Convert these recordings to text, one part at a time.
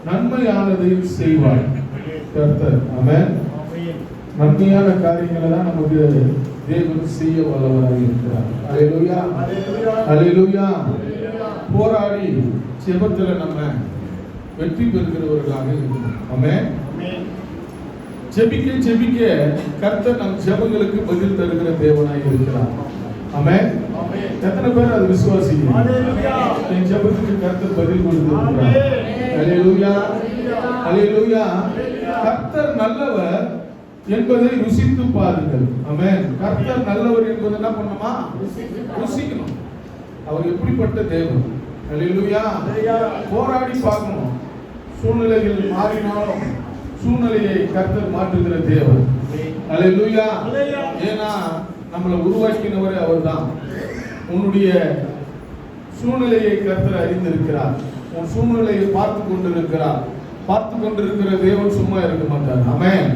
நன்மையானதை செய்வார் கர்த்தர். ஆமென். நன்மையான காரியங்களை தான் நமக்கு தேவன் செய்ய வல்லவராக இருக்கிறார். அல்லேலூயா, அல்லேலூயா. போராடி ஜெபத்துல நம்ம வெற்றி பெறுகிறவர்களாக இருக்கிறோம். ஆமென். ஜெபிக்க ஜெபிக்க கர்த்தர் நம் ஜெபங்களுக்கு பதில் தருகிற தேவனாய் இருக்கிறார். ஆமென். எத்தனை பேர் அது விசுவாசிக்கிறீங்க? என் ஜெபத்துக்கு கர்த்தர் பதில் கொடுக்கிறார். அல்லேலூயா, அல்லேலூயா. கர்த்தர் நல்லவர் என்பதை ருசித்து பாருங்கள். ஆமென். கர்த்தர் நல்லவர் என்பதை என்ன பண்ணணுமா? ருசிக்கணும். அவர் எப்படிப்பட்ட தேவன். அல்லேலூயா. போராடி பார்க்கணும். சூழ்நிலைகள் மாறினாலும் சூழ்நிலையை கர்த்தர் மாற்றுகிற தேவன். அல்லேலூயா. ஏன்னா நம்மளை உருவாக்கினவரே அவர்தான். உன்னுடைய சூழ்நிலையை கர்த்தர் அறிந்திருக்கிறார். உன் சூழ்நிலையை பார்த்து கொண்டிருக்கிறார். பார்த்து கொண்டிருக்கிற தேவன் சும்மா இருக்க மாட்டார். ஆமென்.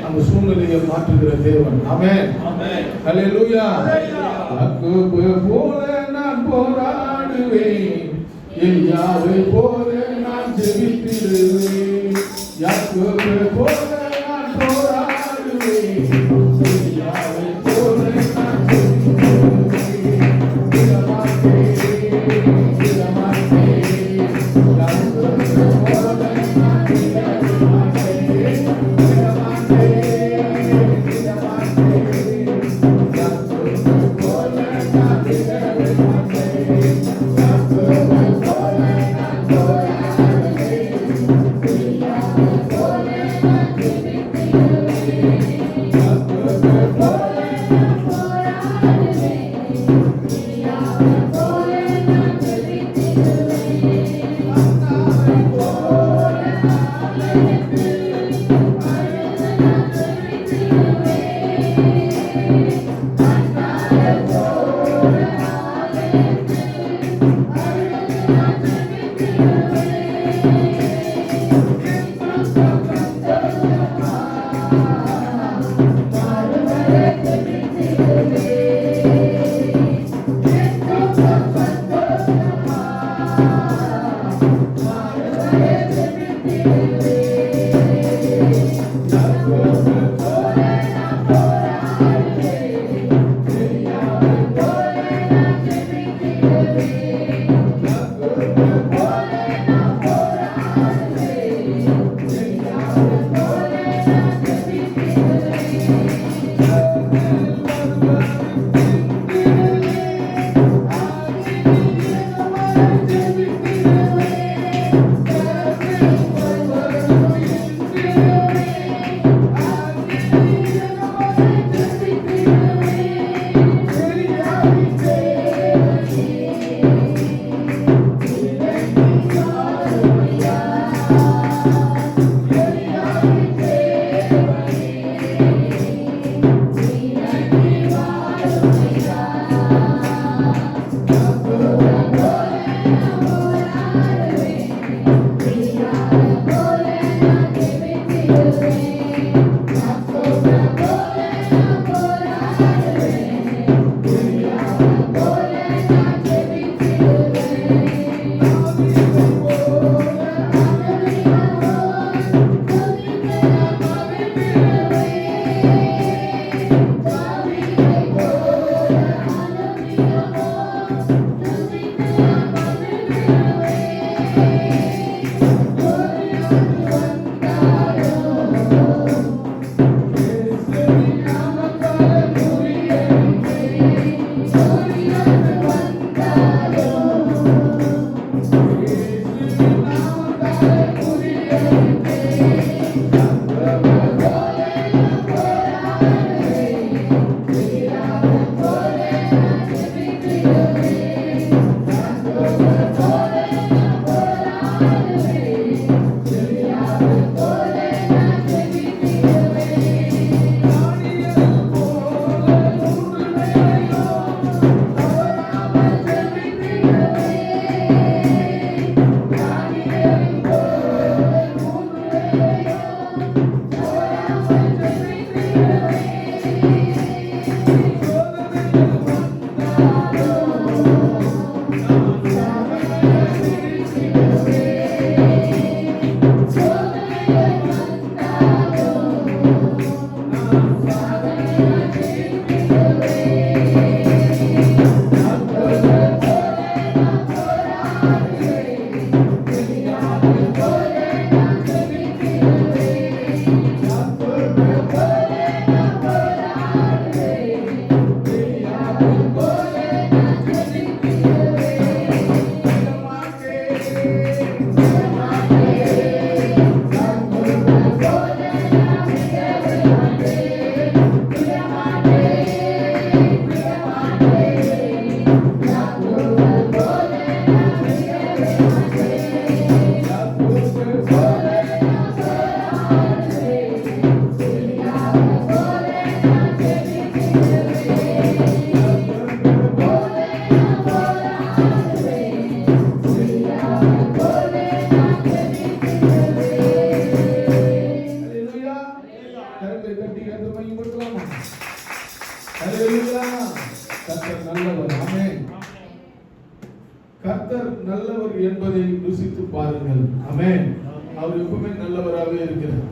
அந்த சூழ்நிலையை மாற்றுகிற தேவன். ஆமென். அல்லேலூயா. யாக்கோபு போல நான் போராடுவேன், எலியாவை போல நான் ஜெபித்திடுவேன். யாக்கோபு போல நான் போராடுவேன், எலியாவை போல நான் பாருங்கள். ஆமென். அவர் எப்பவுமே நல்லவராகவே இருக்கிறார்.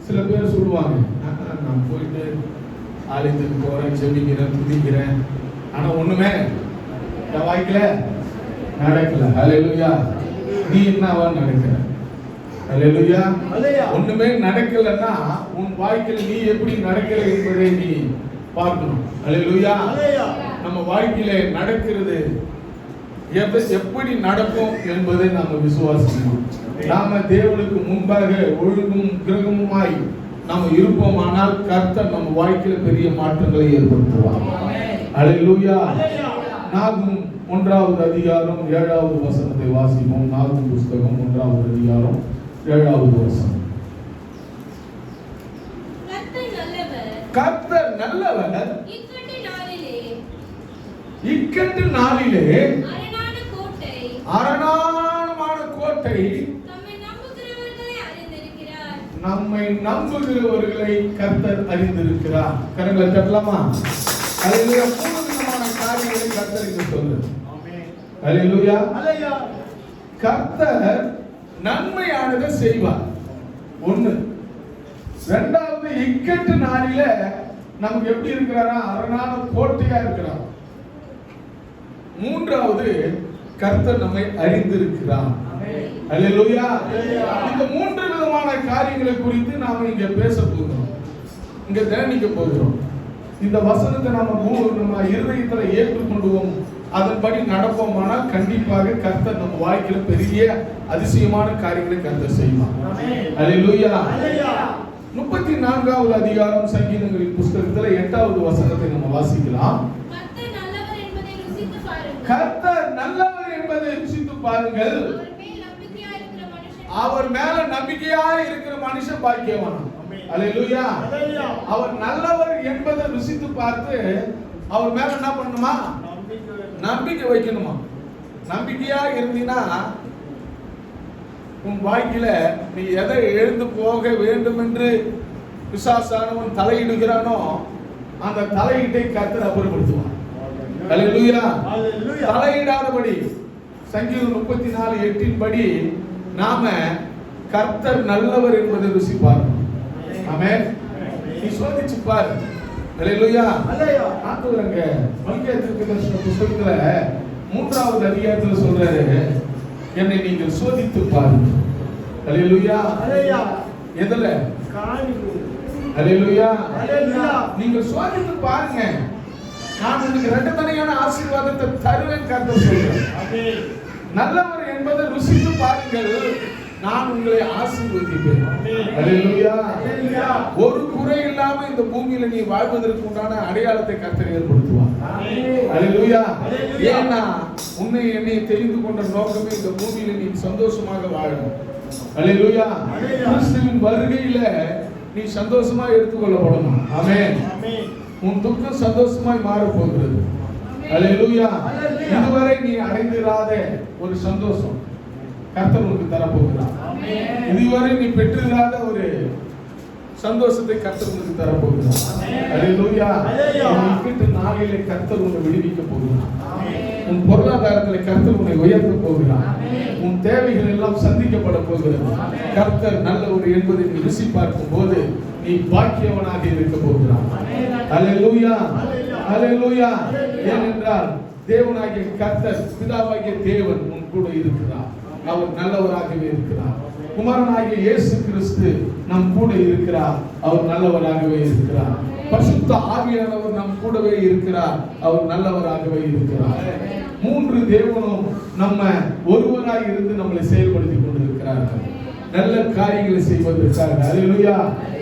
சில பேர் சொல்லுவாங்க, நான் போயிட்டு ஆலயத்துக்கு போறேன், ஜெபிக்கிறேன், துதிக்கிறேன், ஆனா ஒண்ணுமே என் வாழ்க்கையில நடக்கல. ஹல்லேலூயா. நீ என்னவா நடக்கிற? ஹல்லேலூயா. ஒண்ணுமே நடக்கலன்னா உன் வாழ்க்கையில நீ எப்படி நடக்கிற என்பதை நீ பார்க்கணும். ஹல்லேலூயா. நம்ம வாழ்க்கையில நடக்கிறது எப்படி நடக்கும் என்பதை நாம விசுவாசிக்கணும். நாம தேவனுக்கு முன்பாக ஒழுங்கும் கிரகமுமாய் நாம இருப்போமானால் கர்த்தர் நம்ம வாழ்க்கையில பெரிய மாற்றங்களை ஏற்படுத்துவார். ஹல்லேலூயா. நாகும் 1வது அதிகாரம் 7வது வசனத்தை வாசிப்போம். நாகும் புஸ்தகம் 1வது அதிகாரம் 7வது வசனம். கர்த்தர் நல்லவர், இக்கட்டு நாளிலே அரணான கோட்டை நம்மை நம்புகிறவர்களை கர்த்தர் அறிந்திருக்கிறார். கரங்களை தட்டலாமா? ஹல்லேலூயா. 3 விதமான காரியங்களை கர்த்தர் இங்க சொல்றார். ஹல்லேலூயா. கர்த்தர் நன்மையானதை செய்வார். 1. 2வது, இக்கட்டு நாளில நமக்கு எப்படி இருக்கிறாரா? அரணான கோட்டையா இருக்கிறார். 3வது, கர்த்தர் நம்மை அறிந்திருக்கிறார். ஹல்லேலூயா. இந்த 3 விதமான காரியங்களை குறித்து நாம இங்க பேச போகிறோம், இங்க தியானிக்க போகிறோம். இந்த வசனத்தை நம்ம இருதயத்துல ஏற்றுக்கொண்டுவோம், அதன்படி நடப்போமானால் கண்டிப்பாக கர்த்தர் நம்ம வாழ்க்கையில பெரிய அதிசயமான காரியங்களை கர்த்தர் செய்வார். ஹல்லேலூயா. 34வது அதிகாரம் சங்கீதங்களின் புஸ்தகத்துல 8வது வசனத்தை நம்ம வாசிக்கலாம். கர்த்தர் நல்லவர் என்பதை ருசித்து பாருங்கள், அவர் மேல நம்பிக்கையா இருக்கிற மனுஷன் பாக்கியவான். ஹல்லேலூயா. அவர் நல்லவர் என்பதை ருசித்து பார்த்து அவர் மேல என்ன பண்ணணுமா? நம்பிக்கை வைக்கணுமா? நம்பிக்கையா இருந்தீனா உன் வாழ்க்கையில நீ எதை எழுந்து போக வேண்டும் என்று பிசாசானவன் தலையிடுகிறானோ அந்த தலையீட்டை கர்த்தர் அப்புறப்படுத்துவான். ஹல்லேலூயா. தலையிடாதபடி சங்கீதம் 34:8 படி நாம கர்த்தர் நல்லவர் என்பதை ருசி பார்க்கணும். ஆமென். நீ சோதிச்சு பாரு. ஹல்லேலூயா. ஆண்டவரங்க மல்கியா தீர்க்கதரிசன புத்தகத்துல 3வது அதிகாரத்துல சொல்றாரு, என்னை நீங்கள் சோதித்து பாருங்கள். ஹல்லேலூயா. எதுல? ஹல்லேலூயா. நீங்க சோதித்து பாருங்க, நான் உங்களுக்கு 2 தனியான ஆசீர்வாதத்தை தருவேன் கர்த்தர் சொல்றார். நல்லவர் என்பதை ருசித்து பாருங்கள், நான் உங்களை ஆசீர்வதிப்பேன். ஹல்லேலூயா. ஒரு குறை இல்லாம இந்த பூமியில நீ வாழ்வதற்கு உண்டான அடையாளத்தை கர்த்தர் ஏற்படுத்துவார். ஹல்லேலூயா. ஏன்னா உன்னை என்னை தெரிந்து கொண்ட நோக்கமே இந்த பூமியில நீ சந்தோஷமாக வாழணும். ஹல்லேலூயா. கிறிஸ்துவின் வருகையில நீ சந்தோஷமா எடுத்துக்கொள்ளப்படணும். ஆமென். உன் துக்கம் சந்தோஷமாய் மாற போகிறது. ஹல்லேலூயா. இதுவரை நீ அடைந்திராத ஒரு சந்தோஷம் கர்த்தர் உனக்கு தரப்போகிறார். இதுவரை நீ பெற்றிராத ஒரு சந்தோஷத்தை கர்த்தர் உனக்கு தரப்போகிறார். ஹல்லேலூயா. இக்கட்டு நாளிலே கர்த்தர் உன்னை விடுவிக்க போகிறார். உன் பொருளாதாரத்தில் கர்த்தர் உன்னை உயர்த்த போகிறார். உன் தேவைகள் எல்லாம் சந்திக்கப்பட போகிறது. கர்த்தர் நல்லவர் என்பதை நீ ருசி பார்க்கும் போது நீ பாக்கியவனாக இருக்க போகிறார். ஹல்லேலூயா. ஹல்லேலூயா. ஏனென்றால் தேவனாகிய கர்த்தர், பிதாவாகிய தேவன் உன் கூட இருக்கிறார். அவர் நல்லவராகவே இருக்கிறார். குமாரனாகிய இயேசு கிறிஸ்து நம் கூட இருக்கிறார். அவர் நல்லவராகவே இருக்கிறார். பரிசுத்த ஆவியானவர் நம் கூடவே இருக்கிறார். அவர் நல்லவராகவே இருக்கிறார். 3 தேவனும் நம்ம ஒருவராய் இருந்து நம்மளை செயல்படுத்தி கொண்டிருக்கிறார்கள் நல்ல காரியங்களை செய்வதற்காக. ஹல்லேலூயா.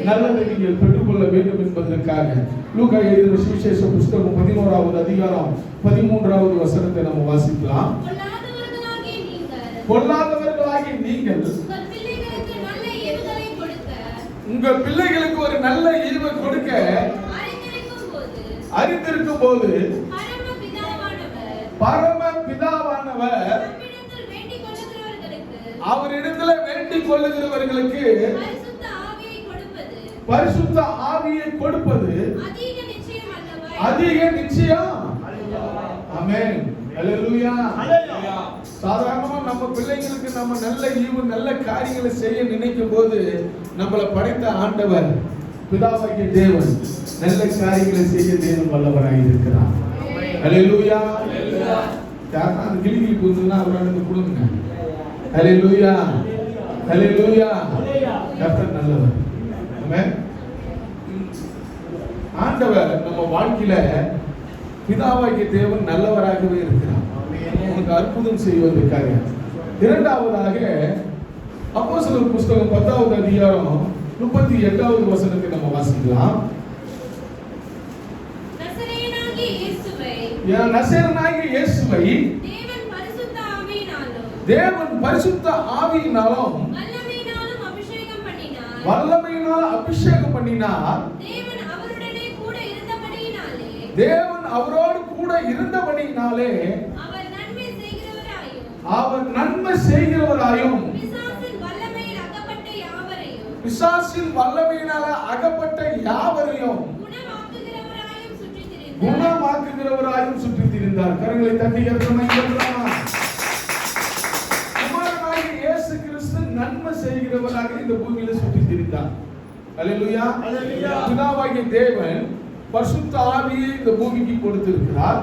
நல்லதை நீங்கள் பெற்றுக்கொள்ள வேண்டும் என்பதற்காக. லூக்கா எழுதின சுவிசேஷ புஸ்தகம் 11வது அதிகாரம் 13வது வசனத்தை நம்ம வாசிக்கலாம். பொல்லாதவர்களாகிய நீங்கள் உங்கள் பிள்ளைகளுக்கு ஒரு நல்ல ஈவை கொடுக்க அறிந்திருக்கும் போது பரம பிதாவானவர் அவரிடத்துல வேண்டிக் கொள்ளுகிறவர்களுக்கு பரிசுத்த ஆவியை கொடுப்பது அதிக நிச்சயம். ஆமென். அல்லேலூயா. சாதாரணமா நம்ம பிள்ளைங்களுக்கு நம்ம நல்ல ஈவு நல்ல காரியங்களை செய்ய நினைக்கும் போது நம்மளை படைத்த ஆண்டவர் பிதாவாகிய தேவன் நல்ல காரியங்களை செய்ய தேவன் வல்லவராக இருக்கிறார். அல்லேலூயா. யாரா அந்த கிளிகிளி கூத்துனா அவருக்கு கொடுங்க. அல்லேலூயா. அல்லேலூயா. கர்த்தர் நல்லவர். ஆமென். ஆண்டவர் நம்ம வாழ்க்கையில பிதாவாகிய தேவன் நல்லவராகவே இருக்கிறார். நமக்கு அற்புதம் செய்வதற்காக. இரண்டாவதாக அப்போஸ்தலர் புத்தகம் 10வது அதிகாரம் 38வது வசனத்தை நம்ம வாசிக்கலாம். நசரேயனாகிய இயேசுவை தேவன் பரிசுத்த ஆவியினாலும் வல்லமையினாலும் அபிஷேகம் பண்ணினார். தேவன் அவரோடு கூட இருந்தபடியினாலே அவர் நன்மை செய்கிறவராயும் பிசாசின் வல்லமையினால அகப்பட்ட யாவரையும் குணமாக்குகிறவராயும் சுற்றி திரிந்தார். கரங்களை தட்டி குமாரனாகிய இயேசு கிறிஸ்து நன்மை செய்கிறவராக இந்த பூமியில சுற்றி திரிந்தார். அல்லேலூயா. பிதாவாகிய தேவன் பரிசுத்த ஆவியை இந்த பூமிக்கு கொடுத்திருக்கிறார்.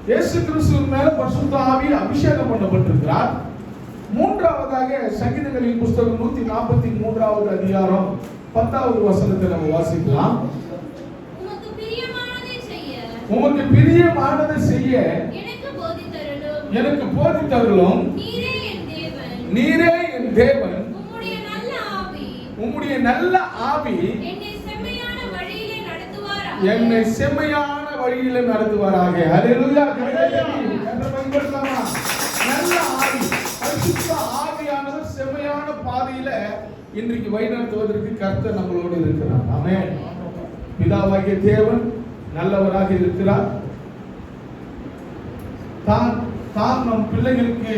இயேசு கிறிஸ்துவின் மேல பரிசுத்த ஆவி அபிஷேகம் பண்ணப்பட்டிருக்கிறார். மூன்றாவதாக சங்கீதங்களின் புத்தகம் 143வது அதிகாரம் 10வது வசனத்தை நம்ம வாசிக்கலாம். உமக்கு பிரியமானதை செய்ய எனக்கு போதித்தருளும். நீரே என் தேவன். உம்முடைய நல்ல ஆவி என்னை செம்மையான வழியில நடத்துவாராக. அல்லேலூயா. நல்ல ஆவி பரிசுத்த ஆவியானவர் செம்மையான பாதையில இன்றைக்கு வழிநடத்துவதற்கு கர்த்தர் நம்மளோடு இருக்கிறார். ஆமென். பிதாவாகிய தேவன் நல்லவராக இருக்கிறார். தான் நம் பிள்ளைகளுக்கு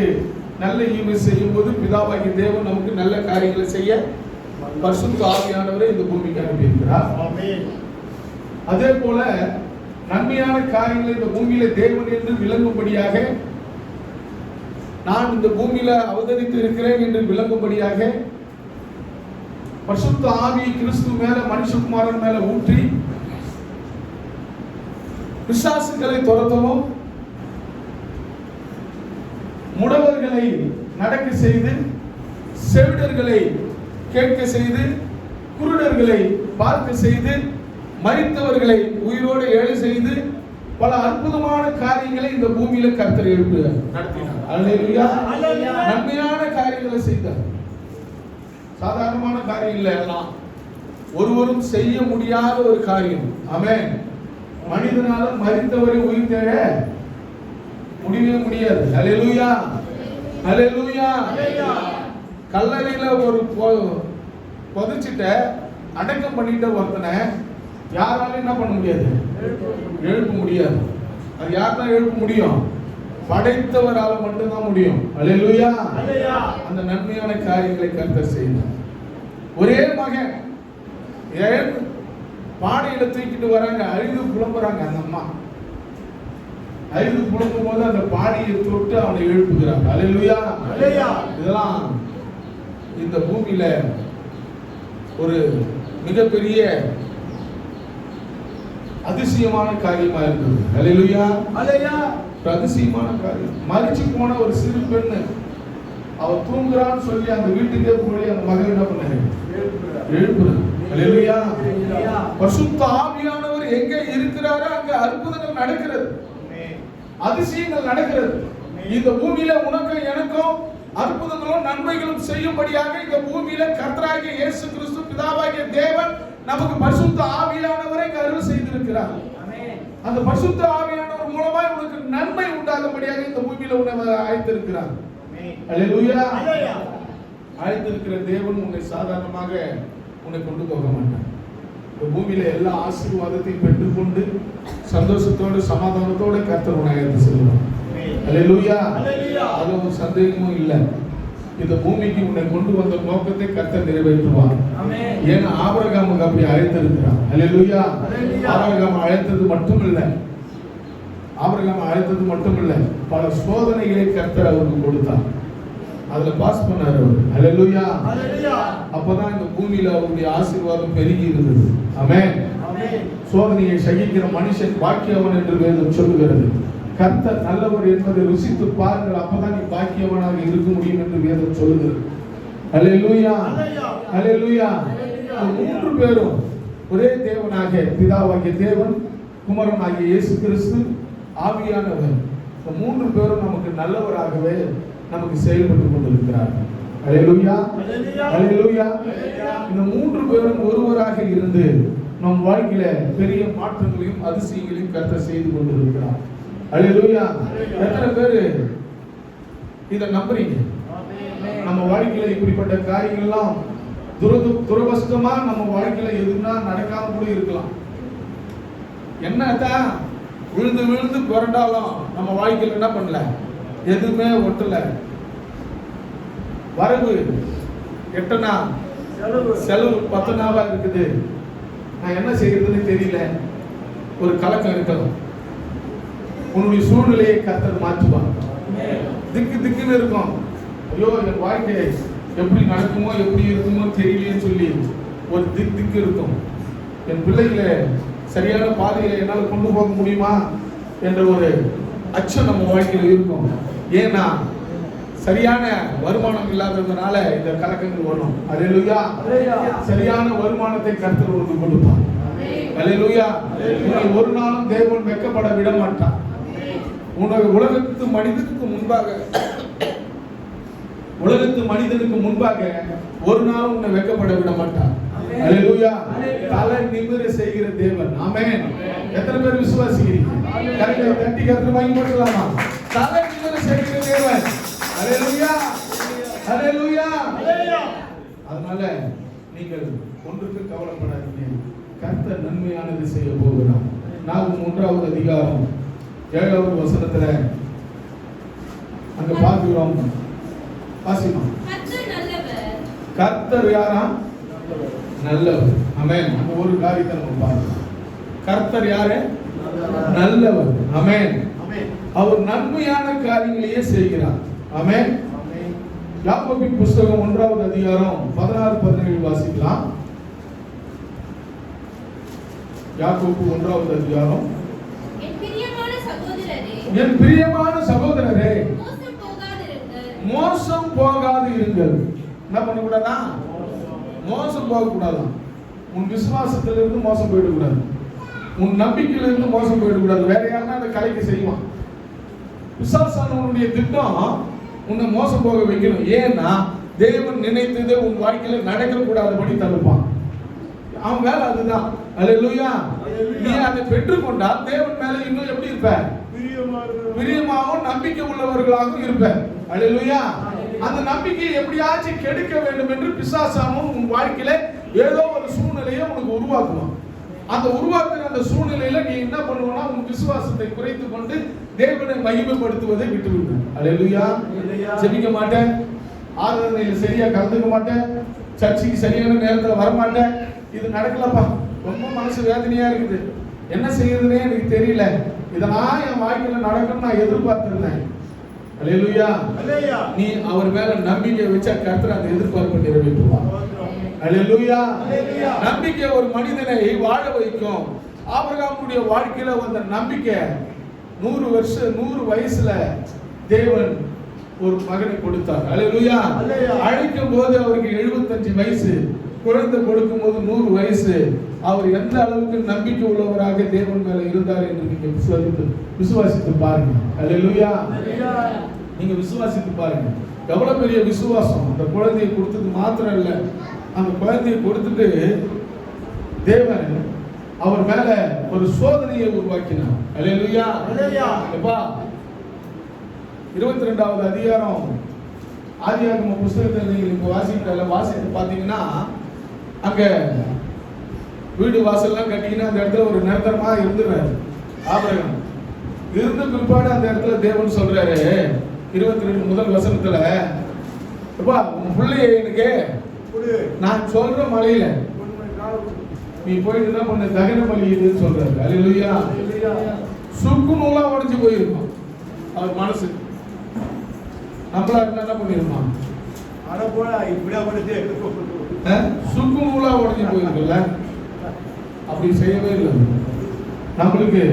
நல்ல ஈவு செய்யும் போது பிதாவாகிய தேவன் நமக்கு நல்ல காரியங்களை செய்ய பரிசுத்த ஆவியானவரை இந்த பூமிக்கு அனுப்பியிருக்கிறார். அதே போல நன்மையான காரியங்களை இந்த பூமியில தேவன் என்று விளங்கும்படியாக, நான் இந்த பூமியில அவதரித்து இருக்கிறேன் என்று விளங்கும்படியாக பரிசுத்த ஆவி கிறிஸ்து மேல மனுஷகுமாரன் மேல ஊற்றி பிசாசுகளை துரத்தவும், முடவர்களை நடக்க செய்து, செவிடர்களை கேட்க செய்து, குருடர்களை பார்க்க செய்து, மரித்தவர்களை உயிரோடு எழ செய்து, பல அற்புதமான காரியங்களை இந்த பூமியில கர்த்தர் எழுப்பி நடத்தினார். அல்லேலூயா. நன்மையான காரியங்களை செய்தார். சாதாரணமான காரியம் இல்லை, எல்லாம் ஒருவரும் செய்ய முடியாத ஒரு காரியம். ஆமென். மனிதனால மரித்தவரை உயிர் தேட முடியவே முடியாது. அல்லேலூயா. அல்லேலூயா. கல்லறையில ஒரு புதைச்சிட்ட அடக்கம் பண்ணிட்ட ஒருத்தனை யாராலும் என்ன பண்ண முடியாது? எழுப்ப முடியாது. அது யார் தான் எழுப்ப முடியும்? படைத்தவரால மட்டும்தான் முடியும். அல்லேலூயா. அந்த நன்மையான காரியங்களை கர்த்தர் செய்தார். ஒரே மகன் பாடையில தூக்கிட்டு வராங்க, அழுது புலம்புறாங்க. அந்த அம்மா அழுது புலம்பும் போது அந்த பாடையை தொட்டு அவனை எழுப்புகிறாங்க. அல்லேலூயா. இதெல்லாம் இந்த பூமியில ஒரு மிகப்பெரிய அதிசயமான காரியமா இருந்தது. அல்லேலூயா. அதிசயமான காரியம். மரிச்சு போன ஒரு சிறு பெண்ணு, அவ தூங்குறான்னு சொல்லி அந்த வீட்டுக்கே போய் அந்த மகன் என்ன பண்ணாரு? எழுப்புறாரு. அல்லேலூயா. பரிசுத்த ஆவியானவர் எங்க இருக்கிறாரோ அங்க அற்புதங்கள் நடக்கிறது, அதிசயங்கள் நடக்கிறது. இந்த பூமியில உனக்கும் எனக்கும் அற்புதங்களும் நன்மைகளும் செய்யும்படியாக இந்த பூமியில கர்த்தராகிய இயேசு கிறிஸ்து பிதாவாகிய தேவன் நமக்கு பரிசுத்த ஆவியானவரை அருள் செய்திருக்கிறார். அந்த பரிசுத்த ஆவியானவர் மூலமாய் உனக்கு நன்மை உண்டாகும்படியாக இந்த பூமியில உன்னை அழைத்திருக்கிறார். அல்லேலூயா. அழைத்திருக்கிற தேவன் உன்னை சாதாரணமாக உன்னை கொண்டு போக மாட்டார். இந்த பூமியில எல்லா ஆசீர்வாதத்தையும் பெற்றுக்கொண்டு சந்தோஷத்தோடு சமாதானத்தோடு கர்த்தர் உன்னை அழைத்து செல்வார். அல்லேலூயா. அது ஒரு சந்தேகமும் இல்லை. இந்த பூமிக்கு உன்னை கொண்டு வந்த நோக்கத்தை கர்த்தர் நிறைவேற்றுவார். ஏன்னா ஆபிரகாமுக்கு அப்படி அழைத்திருக்கிறார். அல்லேலூயா. ஆபிரகாம் அழைத்தது மட்டும் இல்லை, ஆபிரகாம் அழைத்தது மட்டுமில்ல, பல சோதனைகளை கர்த்தர் அவருக்கு கொடுத்தார். அதுல பாஸ் பண்ணாரு அவர். ஹல்லேலூயா. அப்பதான் இந்த பூமியில அவருடைய ஆசீர்வாதம் பெருகி இருந்தது. ஆமென். சோதனையை சகிக்கிற மனுஷன் பாக்கியவன் என்று வேதம் சொல்லுகிறது. கர்த்தர் நல்லவர் என்பதை ருசித்து பாருங்கள், அப்பதான் நீ பாக்கியவனாக இருக்க முடியும் என்று வேதம் சொல்லுகிறது. ஹல்லேலூயா. ஹல்லேலூயா. மூன்று பேரும் ஒரே தேவனாக, பிதாவாகிய தேவன், குமாரனாகிய இயேசு கிறிஸ்து, ஆவியானவர், இந்த மூன்று பேரும் நமக்கு நல்லவராகவே நமக்கு செயல்பட்டு கொண்டிருக்கிறார்கள். ஹல்லேலூயா. ஹல்லேலூயா. இந்த மூன்று பேரும் ஒருவராக இருந்து நம் வாழ்க்கையில பெரிய மாற்றங்களையும் அதிசயங்களையும் கர்த்தர் செய்து கொண்டிருக்கிறார். ஹல்லேலூயா. எத்தனை பேரு இதை நம்புறீங்க? நம்ம வாழ்க்கையில இப்படிப்பட்ட காரியங்கள்லாம் துரவஸ்தமா நம்ம வாழ்க்கையில எதுனா நடக்காம கூட இருக்கலாம். என்னதான் விழுந்து விழுந்து புரண்டாலும் நம்ம வாழ்க்கையில என்ன பண்ணல, எதுவுமே ஒட்டல. வரவு எட்டனா, செலவு 10 இருக்குது. நான் என்ன செய்யறதுன்னு தெரியல. ஒரு கலக்கம் இருக்கலாம். உன்னுடைய சூழ்நிலையை கர்த்தர் மாற்றுவார். திக்கு திக்குன்னு இருக்கும். ஐயோ, என் வாழ்க்கை எப்படி நடக்குமோ எப்படி இருக்குமோ தெரியலையேன்னு சொல்லி ஒரு திக்கு இருக்கும். என் பிள்ளைகளை சரியான பாதையில என்னால் கொண்டு போக முடியுமா என்ற ஒரு அச்சம் நம்ம வாழ்க்கையில் இருக்கும். ஏன்னா சரியான வருமானம் இல்லாததுனால இந்த கலக்கங்கள் வரும். ஹல்லேலூயா. சரியான வருமானத்தை கர்த்தர் உனக்கு கொடுப்பார். ஹல்லேலூயா. ஒரு நாளும் தேவன் வெட்கப்பட விட மாட்டார். உனக்கு உலகத்து மனிதனுக்கு முன்பாக ஒரு நாளும் உன்னை வெட்கப்பட விட மாட்டார். ஹல்லேலூயா. தலை நிமிர செய்கிற தேவன். ஆமென். எத்தனை பேர் விசுவாசிக்கிறீங்க? கரங்களை தட்டி கர்த்தரை மகிமைப்படுத்தலாமா? தலை நிமிர செய்கிற தேவன். ஹல்லேலூயா. ஹல்லேலூயா. அதனால நீங்கள் ஒன்றுக்கு கவலைப்படாதீங்க. கர்த்தர் நன்மையானது செய்ய போகிறார். நாகும் 1வது அதிகாரம் 7வது வசனத்துல அங்க பார்க்கிறோம். வாசிமா. கர்த்தர் யாரா? நல்லவர். ஆமென். அந்த ஒரு காரியத்தை நம்ம பார்க்கிறோம். கர்த்தர் யாரு? நல்லவர். ஆமென். அவர் நன்மையான காரியங்களையே செய்கிறார். ஆமென். யாக்கோபின் புத்தகம் 1வது அதிகாரம் 16-17 வாசிக்கலாம். யாக்கோபு 1வது அதிகாரம். என் பிரியமான சகோதரரே, மோசம் போகாது இருங்கள். என்ன பண்ணக்கூடாதா? மோசம் போகக்கூடாது. உன் விசுவாசத்திலிருந்து மோசம் போயிடக்கூடாது. உன் நம்பிக்கையிலிருந்து மோசம் போயிடக்கூடாது. வேற யாருன்னா அந்த கலைக்கு செய்வான். பிசாசானவனுடைய திட்டம் உன்னை மோசம் போக வைக்கணும். ஏன்னா தேவன் நினைத்தது உன் வாழ்க்கையில நடக்க கூடாதபடி தடுப்பான். அவன் வேலை அதுதான். ஹல்லேலூயா. நீ அதை பெற்றுக்கொண்டால் தேவன் மேல இன்னும் எப்படி இருப்ப? பிரியமாகவும் நம்பிக்கை உள்ளவர்களாகவும் இருப்ப. ஹல்லேலூயா. அந்த நம்பிக்கையை எப்படியாச்சும் கெடுக்க வேண்டும் என்று பிசாசானும் உன் வாழ்க்கையில ஏதோ ஒரு சூழ்நிலையை உனக்கு உருவாக்குவான். அந்த உருவாக்குற அந்த சூழ்நிலையில நீ என்ன பண்ணுவனா, உன் விசுவாசத்தை குறைத்துக் கொண்டு தேவனை மகிமைப்படுத்துவதை விட்டுவிடு. ஹல்லேலூயா. ஜெபிக்க மாட்டேன், ஆராதனையில சரியா கலந்துக்க மாட்டேன், சர்ச்சுக்கு சரியான நேரத்துல வர மாட்டேன், இது நடக்கலப்பா, ரொம்ப மனசு வேதனையா இருக்குது, என்ன செய்யறதுனே எனக்கு தெரியல, இதெல்லாம் என் வாழ்க்கையில நடக்கும் நான் எதிர்பார்த்திருந்தேன். ஹல்லேலூயா. நீ அவர் மேல நம்பிக்கை வச்சா கர்த்தர் அந்த எதிர்பார்ப்பை நிறைவேற்றுவார். ஹல்லேலூயா. நம்பிக்கை ஒரு மனிதனை வாழ வைக்கும். ஆபிரகாமுடைய வாழ்க்கையில வந்த நம்பிக்கை 100 வயசுல தேவன் ஒரு மகனை கொடுத்தார். ஹல்லேலூயா. அழைக்கும் போது அவருக்கு 75 வயசு, குழந்தை கொடுக்கும் போது 100 வயசு. அவர் எந்த அளவுக்கு நம்பிக்கை உள்ளவராக தேவன் மேல இருந்தார் என்று நீங்க விசுவாசித்து பாருங்க. ஹல்லேலூயா. நீங்க விசுவாசித்து பாருங்க. எவ்வளவு பெரிய விசுவாசம். அந்த குழந்தையை கொடுத்தது மாத்திரம் இல்ல, அந்த குழந்தையை கொடுத்துட்டு தேவன் அவர் மேல ஒரு சோதனையை உருவாக்கினார். ஹல்லேலூயா. எப்பா 22வது அதிகாரம் ஆதியாகம புத்தகத்தை நீங்க வாசித்து பாத்தீங்கன்னா, அங்க வீடு வாசல்லாம் கட்டிங்கன்னா அந்த இடத்துல ஒரு நிரந்தரமா இருந்துறாரு ஆபிரகாம். இருந்த பிற்பாடு அந்த இடத்துல தேவன் சொல்றாரு 22 முதல் வசனத்துல, எப்பா உன் பிள்ளைய எனக்கு நான் சொல்ற மலையில நீ போயிட்டு தான் பண்ண தகன பலி இதுன்னு சொல்றாரு. ஹல்லேலூயா. சுக்கு நூலா உடைஞ்சு போயிருக்கும் அவர் மனசு. நம்மளா இருந்தா என்ன பண்ணிருப்பான்? சுக்கு நூலா உடைஞ்சு போயிருக்குல்ல. அப்படி செய்யவே இல்லை. நம்மளுக்கு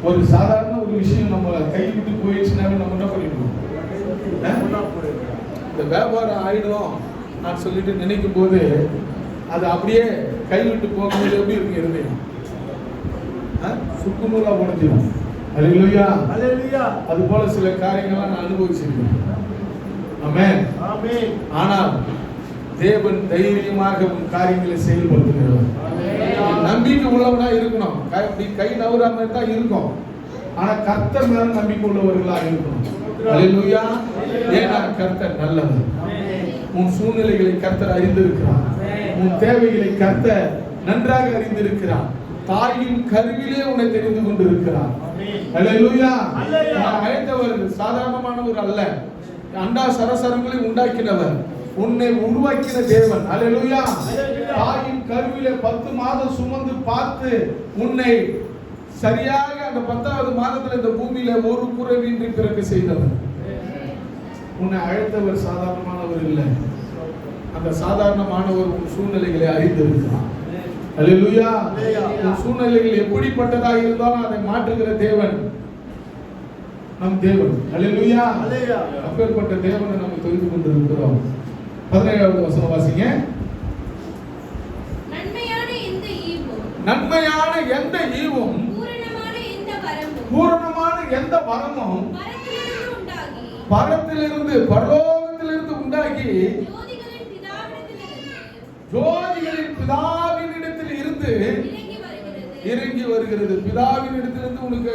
ஒரு சாதாரண ஒரு விஷயம் நம்ம கைவிட்டு போயிடுச்சுனாவே நம்ம என்ன பண்ணிடுவோம்? இந்த வியாபாரம் ஆயிடும் நான் சொல்லிட்டு நினைக்கும் போது அது அப்படியே கைவிட்டு போகும்போது எப்படி இருக்கு இருதயம்? சுக்கு நூலா உடைஞ்சிடும். அல்லேலூயா. அது போல சில காரியங்கள்லாம் நான் அனுபவிச்சிருக்கேன். ஆமென். ஆனால் தேவன் தைரியமாக உன் காரியங்களை செயல்படுத்துகிறவர். நம்பிக்கை உள்ளவனா இருக்கணும். கை நவராம தான் இருக்கும். ஆனா கர்த்தர் மேல நம்பிக்கை உள்ளவர்களா இருக்கணும். அல்லேலூயா. ஏன்னா கர்த்தர் நல்லவர். உன் சூழ்நிலைகளை கர்த்தர் அறிந்திருக்கிறார். உன் தேவைகளை கர்த்தர் நன்றாக அறிந்திருக்கிறார். தாயின் கருவிலே உன்னை தெரிந்து கொண்டிருக்கிறார். அல்லேலூயா. அழைத்தவர் சாதாரணமானவர் அல்ல. அண்டா சரசரங்களை உண்டாக்கினவர், உன்னை உருவாக்கின தேவன். அல்லேலூயா. தாயின் கருவிலே 10 மாதம் சுமந்து பார்த்து உன்னை சரியாக அந்த 10வது மாதத்துல இந்த பூமியில ஒரு குறைவின்றி பிறக்க செய்தவர். உன்னை அழைத்தவர் சாதாரணமானவர் இல்லை. அந்த சாதாரணமானவர் உன் சூழ்நிலைகளை அறிந்திருக்கிறார். அல்லேலூயா. உன் சூழ்நிலைகள் எப்படிப்பட்டதாக இருந்தாலும் அதை மாற்றுகிற தேவன் நம் தேவன். அல்லேலூயா. அப்பேற்பட்ட தேவனை நம்ம தெரிந்து கொண்டிருக்கிறோம். 17வது வசனம் வாசிங்க. நன்மையான எந்த ஈவும் பூரணமான எந்த வரமும் பரத்திலிருந்து பரலோகத்திலிருந்து உண்டாகி ஜோதிகளின் பிதாவினிடத்தில் இருந்து இறங்கி வருகிறது. பிதாவின் இடத்திலிருந்து உனக்கு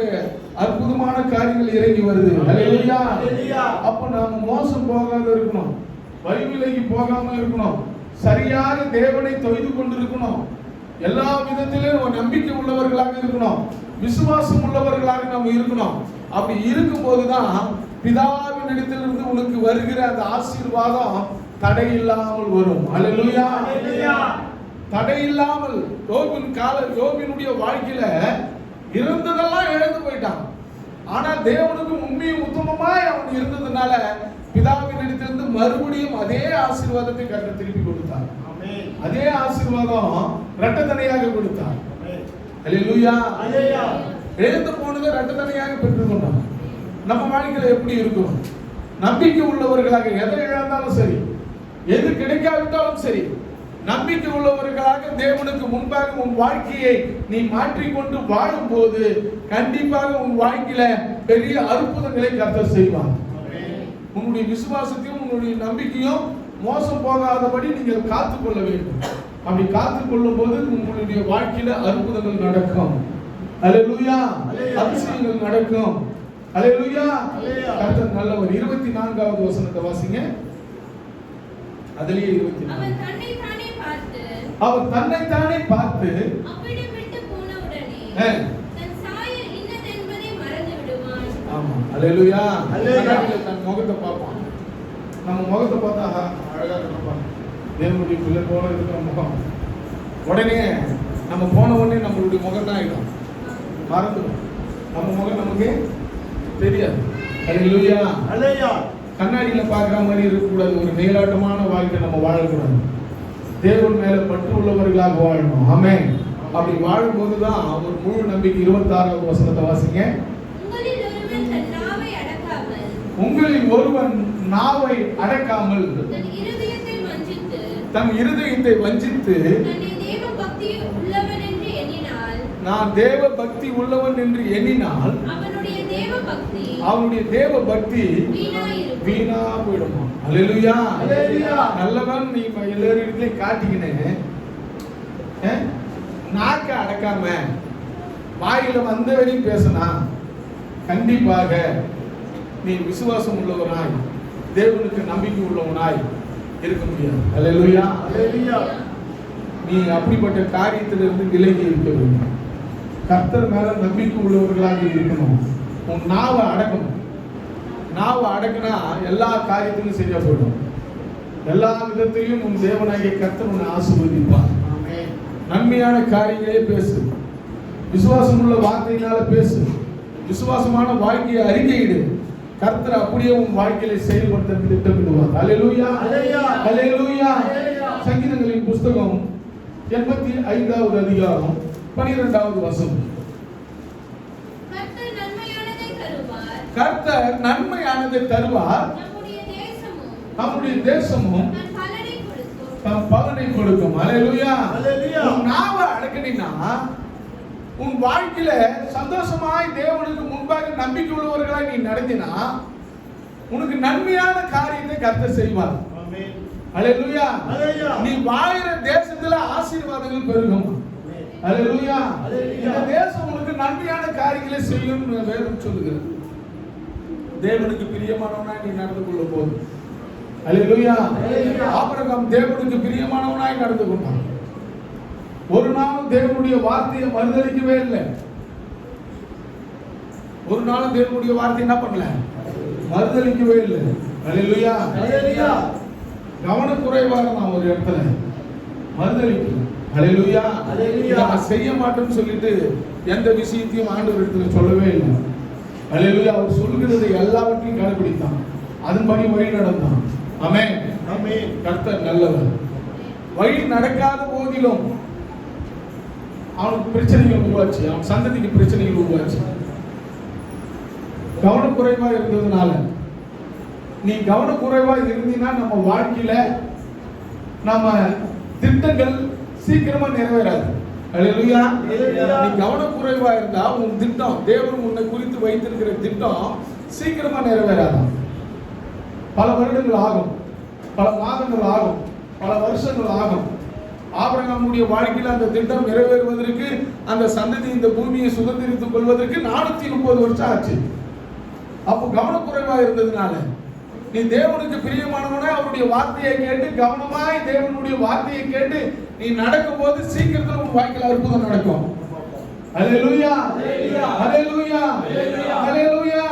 அற்புதமான காரியங்கள் இறங்கி வருது. அல்லேலூயா. அப்ப நாம மோசம் போகாத இருக்கணும், வழிவிலைக்கு போகாம இருக்கணும், சரியாக தேவனை தொய்து கொண்டிருக்கணும், எல்லா விதத்திலும் நம்பிக்கை உள்ளவர்களாக இருக்கணும், விசுவாசம் உள்ளவர்களாக நம்ம இருக்கணும். அப்படி இருக்கும் போதுதான் பிதாவின் இடத்திலிருந்து உனக்கு வருகிற அந்த ஆசீர்வாதம் தடை இல்லாமல் வரும். அல்லேலூயா. தடை இல்லாமல் யோபினுடைய வாழ்க்கையில இருந்ததெல்லாம் இழந்து போயிட்டான். ஆனா தேவனுக்கு உண்மையும் உத்தமமாய் அவன் இருந்ததுனால பிதாவின் இடத்திலிருந்து மறுபடியும் அதே ஆசீர்வாதத்தை கர்த்தர் திருப்பி கொடுத்தார். அதே ஆசீர்வாதம் இரட்டத்தனையாக கொடுத்தார். அல்லேலூயா. இழந்து போனதை இரட்டத்தனையாக பெற்றுக்கொண்டான். நம்ம வாழ்க்கையில எப்படி இருக்கும்? நம்பிக்கை உள்ளவர்களாக எதை இழந்தாலும் சரி, எது கிடைக்காவிட்டாலும் சரி, நம்பிக்கை உள்ளவர்களாக தேவனுக்கு முன்பாக உன் வாழ்க்கையை நீ மாற்றிக்கொண்டு வாழும் போது கண்டிப்பாக உன் வாழ்க்கையில பெரிய அற்புதங்களை கர்த்தர் செய்வார். உன்னுடைய விசுவாசத்தையும் உன்னுடைய நம்பிக்கையும் மோசம் போகாதபடி நீங்கள் காத்துக்கொள்ள வேண்டும். அப்படி காத்துக்கொள்ளும் போது உங்களுடைய வாழ்க்கையில அற்புதங்கள் நடக்கும். அல்லேலூயா. அதிசயங்கள் நடக்கும். அல்லேலூயா. கர்த்தர் நல்லவர். 24வது வசனத்தை வாசிங்க. அதிலே 24. அவர் தன்னைத்தானே பார்த்து அவ்விடம் விட்டு போன உடனே தன் சாயல் இன்னதென்பதை மறந்து விடுவான். ஆமா. அல்லேலூயா. தன் முகத்தை பார்ப்பான். நம்ம முகத்தை பார்த்தா அழகா இருப்பான். தேவனுடைய பிள்ளை போல இருக்கிற முகம். உடனே நம்ம போன உடனே நம்மளுடைய முகம் தான் ஆயிடும், மறந்துடும். நம்ம முகம் நமக்கு தெரியாது. அல்லேலூயா. கண்ணாடியில பார்க்குற மாதிரி இருக்கக்கூடாது. ஒரு மேலாட்டமான வாழ்க்கை நம்ம வாழக்கூடாது. தேவன் மேல பற்று உள்ளவர்களாக வாழணும். ஆமென். அப்படி வாழும்போது தான் ஒரு முழு நம்பிக்கை. 26வது வசனத்தை வாசிங்க. உங்களில் ஒருவன் நாவை அடக்காமல் தன் இருதயத்தை வஞ்சித்து நான் தேவ பக்தி உள்ளவன் என்று எண்ணினால் அவனுடைய தேவ பக்தி வீணா போயிடுமா? அல்லேலூயா. நல்லவன் நீ எல்லாரும் காட்டிக்கினேன், நாக்க அடக்காம வாயில வந்த வரையும் பேசினா கண்டிப்பாக நீ விசுவாசம் உள்ளவனாய் தேவனுக்கு நம்பிக்கை உள்ளவனாய் இருக்க முடியாது. அல்லேலூயா. நீ அப்படிப்பட்ட காரியத்திலிருந்து விலகி இருக்க வேண்டும். கர்த்தர் மேல நம்பிக்கை உள்ளவர்களாக இருக்கணும். உன் நாவை அடக்கணும். நாவை அடக்கினா எல்லா காரியத்திலும் சரியா போயிடும். எல்லா விதத்திலையும் உன் தேவனாகிய கர்த்தர் உன்னை ஆசீர்வதிப்பார். நன்மையான காரியங்களே பேசு, விசுவாசம் உள்ள வார்த்தையினால பேசு, விசுவாசமான வாழ்க்கையை அறிக்கையிடு. கர்த்தர் அப்படியே உன் வாழ்க்கையில செயல்படுத்த திட்டமிடுவார். அல்லேலூயா, அல்லேலூயா. சங்கீதங்களின் புஸ்தகம் 85வது அதிகாரம் 12வது வசனம். கர்த்தர் நன்மையானதை தருவார், நம்முடைய தேசமும் தம் பலனை கொடுக்கும். அல்லேலூயா. உன் நாவை அடக்கினா, உன் வாழ்க்கையில சந்தோஷமாய் தேவனுக்கு முன்பாக நம்பிக்கை உள்ளவர்களாய் நீ நடத்தினா, உனக்கு நன்மையான காரியத்தை கர்த்தர் செய்வார். அல்லேலூயா. நீ வாழுற தேசத்துல ஆசீர்வாதங்கள் பெருகும். அல்லேலூயா. இந்த தேசம் உனக்கு நன்மையான காரியங்களை செய்யும் வேதம் சொல்லுகிறது. தேவனுக்கு பிரியமானவனாய் நீ நடந்து கொள்ள போது. அல்லேலூயா. ஆபிரகாம் தேவனுக்கு பிரியமானவனாய் நடந்து கொண்டான். ஒரு நாளும் தேவனுடைய வார்த்தையை மறுதலிக்கவே இல்லை. ஒரு நாளும் தேவனுடைய வார்த்தை என்ன பண்ணல, மறுதலிக்கவே இல்லை. அல்லேலூயா. கவனக்குறைவாக நான் ஒரு இடத்துல மறுதலிக்கல. அல்லேலூயா. நான் செய்ய மாட்டேன்னு சொல்லிட்டு எந்த விஷயத்தையும் ஆண்டவர் இடத்துல சொல்லவே இல்லை. அல்லேலூயா. அவர் சொல்லுகிறது எல்லாவற்றையும் கடைபிடித்தான், அதன்படி வழி நடந்தான். ஆமென். கர்த்தர் நல்லவர். வழி நடக்காத போதிலும் அவனுக்கு பிரச்சனைகள் உருவாச்சு, அவன் சந்ததிக்கு பிரச்சனைகள் உருவாச்சு. கவனக்குறைவா இருந்ததுனால, நீ கவனக்குறைவா இருந்தீன்னா நம்ம வாழ்க்கையில நம்ம திட்டங்கள் சீக்கிரமா நிறைவேறாது. அல்லேலூயா. நீ கவனக்குறைவா இருந்தா உன் திட்டம், தேவன் உன்னை குறித்து வைத்திருக்கிற திட்டம் சீக்கிரமா நிறைவேறாது. பல வருடங்கள் ஆகும், பல மாதங்கள் ஆகும், பல வருஷங்கள் ஆகும். ஆபிரகாமுடைய வாழ்க்கையில் அந்த திட்டம் நிறைவேறுவதற்கு, அந்த சந்ததி இந்த பூமியை சுதந்திரித்துக் கொள்வதற்கு 430 வருஷம் ஆச்சு. அப்போ கவனக்குறைவா இருந்ததுனால, நீ தேவனுக்கு பிரியமானவனா அவருடைய வார்த்தையை கேட்டு கவனமாய் தேவனுடைய வார்த்தையை கேட்டு நீ நடக்கும் போது சீக்கிரத்தில் உன் வாழ்க்கையில் அற்புதம் நடக்கும். அல்லேலூயா, அல்லேலூயா, அல்லேலூயா.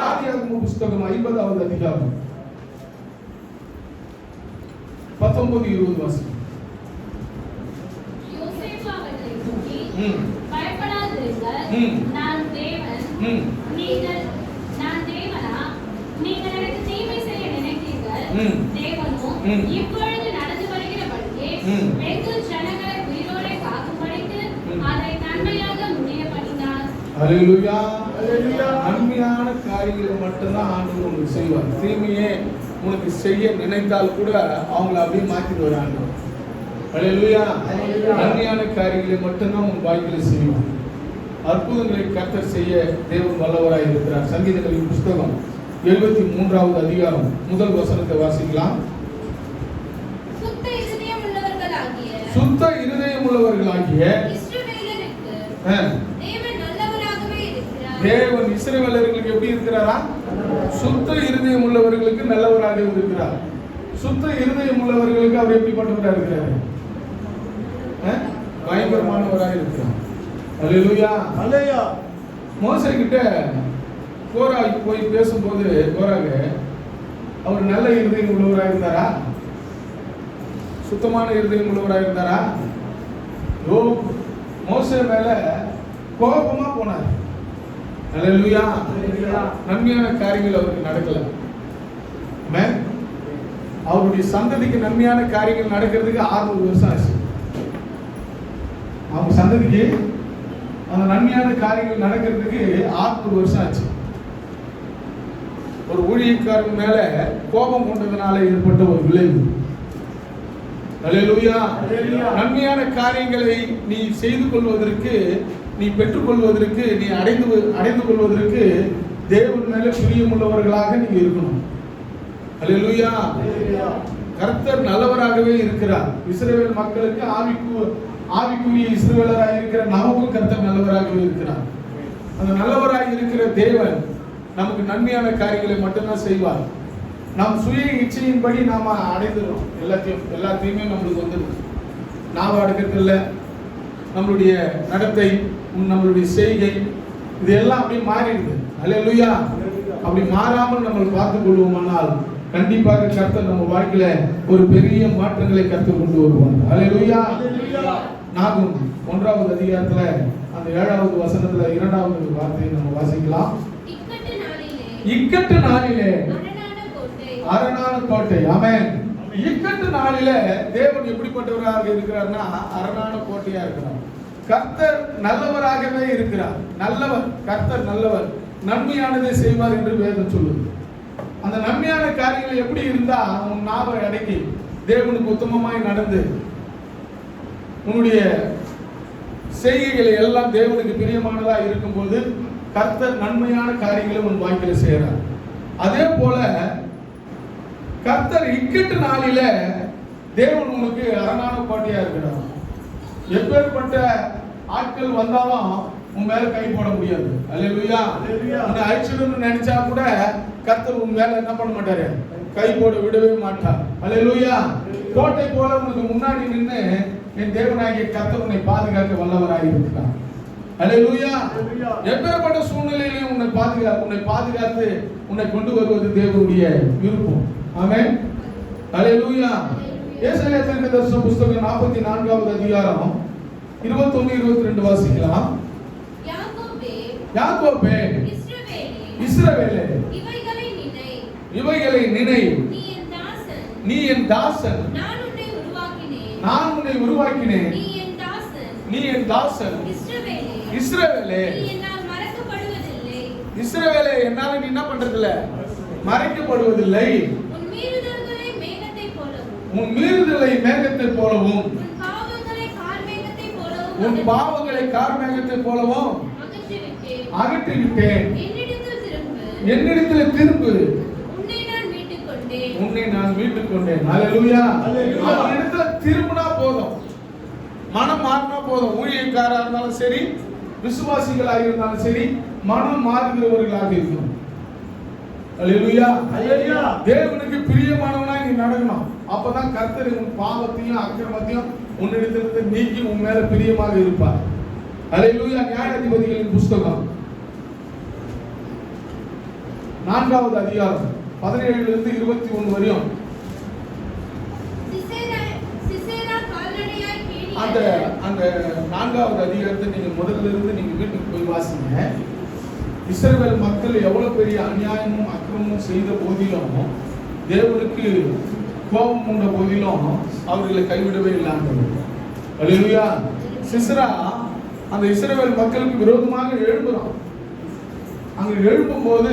ஆதியாகமம் புஸ்தகம் 50வது அதிகாரம் 19-20 வசனம். பயப்படாதிருங்கள், நான் தேவன், நான் தேவனா, நீங்கள் எனக்கு தீமை செய்ய நினைத்தீர்கள். தேவனும் இப்பொழுது நடந்து வருகிறபடியே வெகு ஜனங்களை உயிரோடு காக்கும்படிக்கு அதை நன்மையாக முடிய பண்ணினார். அல்லேலூயா. நன்மையான காரியங்களை மட்டும்தான் ஆண்டவர் உங்களுக்கு செய்வார். தீமையே உனக்கு செய்ய நினைத்தால் கூட அவங்களை அப்படியே மாற்றிட்டு வராங்க. அல்லேலூயா. நன்மையான காரியங்களை மட்டும்தான் உன் வாழ்க்கையில் செய்வார். அற்புதங்களை கர்த்தர் செய்ய தேவன் வல்லவராய் இருக்கிறார். சங்கீதங்களின் புஸ்தகம் 73வது அதிகாரம் முதல் வசனத்தை வாசிக்கலாம். சுத்த இருதயம் உள்ளவர்களாகிய இஸ்ரவேலருக்கு தேவன் நல்லவராகவே இருக்கிறார். தேவன் இஸ்ரவேலர்களுக்கு எப்படி இருக்கிறாரா? சுத்த இருதயம் உள்ளவர்களுக்கு நல்லவராக இருக்கிறார். சுத்த இருதயம் உள்ளவர்களுக்கு அவர் எப்படிப்பட்டவராக இருக்கிறார்? பயங்கரமானவராக இருக்கிறார். அல்லேலூயா. அல்லேலூயா. மோசே கிட்ட கோராகு போய் பேசும்போது, கோராகு அவர் நல்ல இருதயம் உள்ளவராக இருந்தாரா? சுத்தமான இருதயம் உள்ளவராக இருந்தாரா? மோசே மேல கோபமா போனார். அல்லேலூயா. நன்மையான காரியங்கள் அவருக்கு நடக்கல. அவருடைய சந்ததிக்கு நன்மையான காரியங்கள் நடக்கிறதுக்கு 600 வருஷம் ஆச்சு. அவங்க சந்ததிக்கு அந்த நன்மையான காரியங்கள் நடக்கிறதுக்கு 600 வருஷம் ஆச்சு. ஒரு ஊழியக்காரன் மேல கோபம் கொண்டதுனால ஏற்பட்ட ஒரு விளைவு. அல்லேலூயா. நன்மையான காரியங்களை நீ செய்து கொள்வதற்கு, நீ பெற்றுக்கொள்வதற்கு, நீ அடைந்து கொள்வதற்கு தேவன் மேல பிரியமுள்ளவர்களாக நீங்க இருக்கணும். அல்லேலூயா. கர்த்தர் நல்லவராகவே இருக்கிறார். இஸ்ரவேல் மக்களுக்கு ஆவிக்குரிய இஸ்ரவேலராக இருக்கிற நமக்கும் கர்த்தர் நல்லவராகவே இருக்கிறார். அந்த நல்லவராக இருக்கிற தேவன் நமக்கு நன்மையான காரியங்களை மட்டும்தான் செய்வார். நாம் சுய இச்சையின்படி நாம அடைந்துடும் எல்லாத்தையுமே நம்மளுக்கு வந்துடும். நாம அடக்கத்தில் நம்மளுடைய நடத்தை, நம்மளுடைய செய்கை, இது எல்லாம் அப்படியே மாறிடுது. அல்லேலூயா. அப்படி மாறாமல் நம்ம பார்த்துக் கொள்வோமானால் கண்டிப்பாக கர்த்தர் நம்ம வாழ்க்கையில ஒரு பெரிய மாற்றங்களை கர்த்தர் கொண்டு வருவார். ஹல்லேலூயா. நாகும் 1வது அதிகாரத்துல அந்த 7வது வசனத்துல 2வது வார்த்தையை நம்ம வாசிக்கலாம். இக்கட்டு நாளிலே அரணான கோட்டை. ஆமென். இக்கட்டு நாளிலே தேவன் எப்படிப்பட்டவராக இருக்கிறார்னா அரணான கோட்டையா இருக்கிறார். கர்த்தர் நல்லவராகவே இருக்கிறார். நல்லவர், கர்த்தர் நல்லவர், நன்மையானதை செய்வார் என்று வேதம் சொல்லுது. அந்த நன்மையான காரியங்கள் எப்படி இருந்தா உன் நாவை அடக்கி தேவனுக்கு உத்தமமாய் நடந்து உன்னுடைய செய்கைகளை எல்லாம் தேவனுக்கு பிரியமானதா இருக்கும்போது கர்த்தர் நன்மையான காரியங்களை உன் வாழ்க்கையில செய்யறார். அதே போல கர்த்தர் இக்கட்டு நாளில தேவன் உனக்கு அரணான கோட்டையா இருக்கிறார். எப்பேற்பட்ட ஆட்கள் வந்தாலும் உன் மேல கை போட முடியாது. அல்லேலூயா. உன்னை அழிச்சிடணும்னு நினைச்சா கூட கர்த்தர் உன் மேல என்ன பண்ண மாட்டாரு, கை போட விடவே மாட்டார். அல்லேலூயா. கோட்டை போல உனக்கு முன்னாடி நின்று என் தேவனாகிய கர்த்தர் உன்னை பாதுகாக்க வல்லவராக இருக்கிறார். அல்லேலூயா. எப்பேற்பட்ட சூழ்நிலையிலும் உன்னை பாதுகாத்து உன்னை கொண்டு வருவது தேவனுடைய விருப்பம். ஆமென். அல்லேலூயா. ஏசாயா தீர்க்கதரிசன புத்தகம் 44வது அதிகாரம் 21-22 வாசிக்கலாம். யாக்கோபே, இஸ்ரவேலே, இவைகளை நினை, நீ என் தாசன், நான் உன்னை உருவாக்கினேன், நீ என் தாசன். இஸ்ரவேலே, இஸ்ரவேலே, என்னால நீ என்ன பண்றதில்ல, மறைக்கப்படுவதில்லை. உன் மீறுதலை மேகத்தை போலவும் உன் பாவங்களை கார்மேகத்தை போலவும் அகற்றிவிட்டேன். என்னிடத்தில் திரும்பு, உன்னை நான் மீட்டுக் கொண்டேன். அல்லேலூயா. அவனிடத்துல திரும்பினா போதும், மனம் மாறினா போதும். ஊழியக்காரா இருந்தாலும் சரி, விசுவாசிகளாக இருந்தாலும் சரி, மனம் மாறுகிறவர்களாக இருக்கணும். அல்லேலூயா. தேவனுக்கு பிரியமானவனாய் நீ நடக்கணும். அப்பதான் கர்த்தர் உன் பாவத்தையும் அக்கிரமத்தையும் உன்னிடத்திலிருந்து நீக்கி உன் மேல பிரியமாக இருப்பார். அல்லேலூயா. நியாயாதிபதிகளின் புஸ்தகம் 4வது அதிகாரம் 17 to 21 வரையும் அந்த 4வது அதிகாரத்தை நீங்க முதல்ல இருந்து நீங்க வீட்டுக்கு போய் வாசிங்க. இஸ்ரவேல் மக்கள் எவ்வளவு பெரிய அநியாயமும் அக்கிரமும் செய்த போதிலும், தேவனுக்கு கோபம் உண்ட போதிலும் அவர்களை கைவிடவே இல்லாமல். அல்லேலூயா. சிஸ்ரா அந்த இஸ்ரவேல் மக்களுக்கு விரோதமாக எழும்புறான். அங்க எழும்பும் போது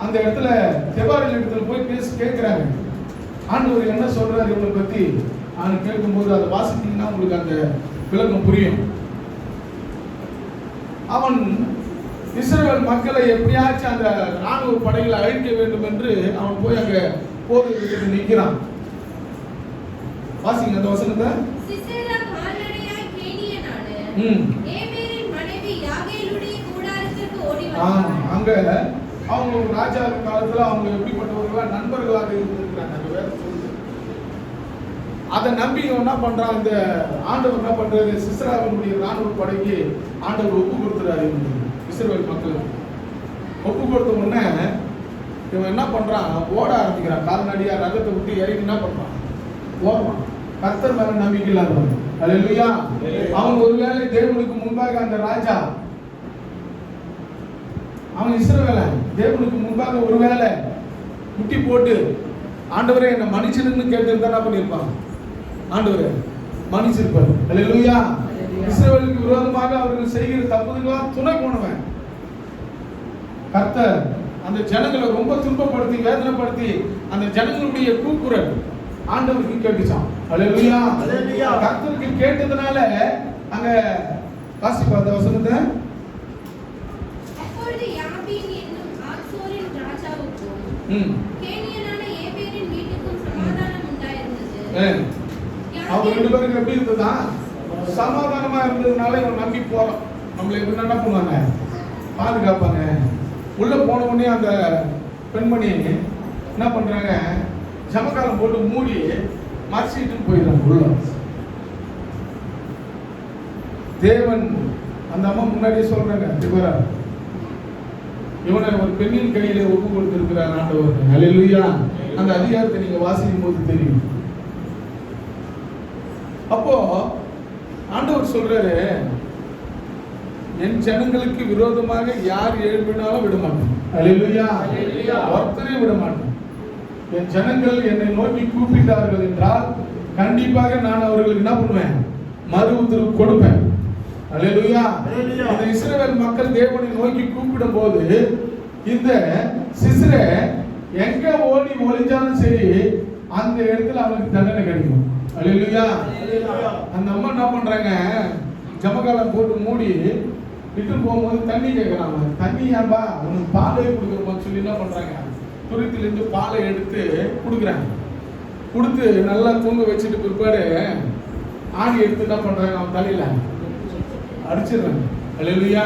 அந்த இடத்துல தெபாரில் இடத்துல போய் பேசி கேட்கிறாங்க, ஆண்டவர் என்ன சொல்றாரு இவனை பத்தி. அவன் கேட்கும்போது அதை வாசித்தீங்கன்னா உங்களுக்கு அந்த விளக்கம் புரியும். அவன் இஸ்ரவேல் மக்களை எப்படியாச்சும் அந்த ராணுவ படைகளை அழிக்க வேண்டும் என்று அவன் போய் அங்க போருக்கு நிற்கிறான். வாசிங்க அந்த வசனத்தை. அங்க அவங்க ராஜா காலத்துல அவங்க எப்படிப்பட்டவர்களா நண்பர்களாக இருந்திருக்கிறாங்க. அதை நம்பி என்ன பண்றான், இந்த ஆண்டவர் என்ன பண்றாரு, சிஸ்ராவினுடைய ராணுவ படைக்கு ஆண்டவர் ஒப்பு கொடுத்துறாரு. இஸ்ரவேல் மக்களுக்கு ஒப்பு கொடுத்த உடனே இவன் என்ன பண்றான், ஓட ஆரம்பிக்கிறான். கால்நடியா ரகத்தை விட்டு இறங்கி என்ன பண்றான், ஓடுறான். கர்த்தர் மேல நம்பிக்கை இல்லாதவன். அல்லேலூயா. அவன் ஒருவேளை தேவனுக்கு முன்பாக அந்த ராஜா, அவன் இஸ்ரவேலன், தேவனுக்கு முன்பாக ஒருவேளை முட்டி போட்டு ஆண்டவரே என்ன மன்னிச்சிருன்னு கேட்டு இருந்தா என்ன பண்ணிருப்பான், ஆண்டவரே மன்னிச்சிருப்பார். அல்லேலூயா. இஸ்ரவேலுக்கு விரோதமாக அவர்கள் செய்கிற தப்புதெல்லாம் துணை போனவன் கர்த்தர். அந்த ஜனங்களை ரொம்ப துன்பப்படுத்தி வேதனைப்படுத்தி அந்த ஜனங்களுடைய கூக்குரல் ஆண்டவருக்கு கேட்டுச்சான். அல்லேலூயா. கர்த்தருக்கு கேட்டதுனால அங்க வாசிப்பா அந்த வசனத்தை. அப்பொழுது யாபீன் என்னும் ஆத்சோரின் ராஜாவுக்கும் கேனியனான ஏபேரின் வீட்டுக்கும் சமாதானம் உண்டாயிருந்தது. அவங்க ரெண்டு பேருக்கு எப்படி இருந்ததா, சமாதானமா இருந்ததுனால இவன் நம்பி போறான். நம்மளை என்ன பண்ணுவாங்க, பாதுகாப்பாங்க. உள்ள போன உடனே அந்த பெண்மணி என்ன பண்றாங்க, ஜமக்காலம் போட்டு மூடி மறைச்சிட்டு போயிடுறாங்க உள்ள. தேவன் அந்த அம்மா முன்னாடியே சொல்றாங்க, இவனை ஒரு பெண்ணின் கையிலே ஒப்பு கொடுத்திருக்கிறார் ஆண்டவர். ஹல்லேலூயா. அந்த அதிகாரத்தை நீங்க வாசிக்கும் போது தெரியும். அப்போ ஆண்டவர் சொல்றாரு, என் ஜனங்களுக்கு விரோதமாக யார் எழுப்பினாலும் விட மாட்டேன். ஹல்லேலூயா. ஒருத்தரையும் விட மாட்டேன். என் ஜனங்கள் என்னை நோக்கி கூப்பிட்டார்கள் என்றால் கண்டிப்பாக நான் அவர்களுக்கு என்ன பண்ணுவேன்? மறு உத்தரவு கொடுப்பேன். ஹல்லேலூயா. இந்த இஸ்ரவேல் மக்கள் தேவனை நோக்கி கூப்பிடும் போது இந்த சிஸ்ரே எங்க ஓடி ஒளிஞ்சாலும் சரி அந்த இடத்துல அவனுக்கு தண்டனை கிடைக்கும். ஹல்லேலூயா. அந்த அம்மா என்ன பண்றாங்க? ஜமகாலம் போட்டு மூடி விட்டு போகும்போது தண்ணி கேட்கறாங்க. தண்ணி ஏன்பா? அவனுக்கு பாலே கொடுக்குறோம்னு சொல்லி என்ன பண்றாங்க? துருத்திலிருந்து பாலை எடுத்து கொடுக்குறாங்க. கொடுத்து நல்லா தூங்க வச்சுட்டு பிற்பாடு ஆணி எடுத்து என்ன பண்றாங்க? அவன் தலையில அடிச்சிடுறாங்க. ஹல்லேலூயா.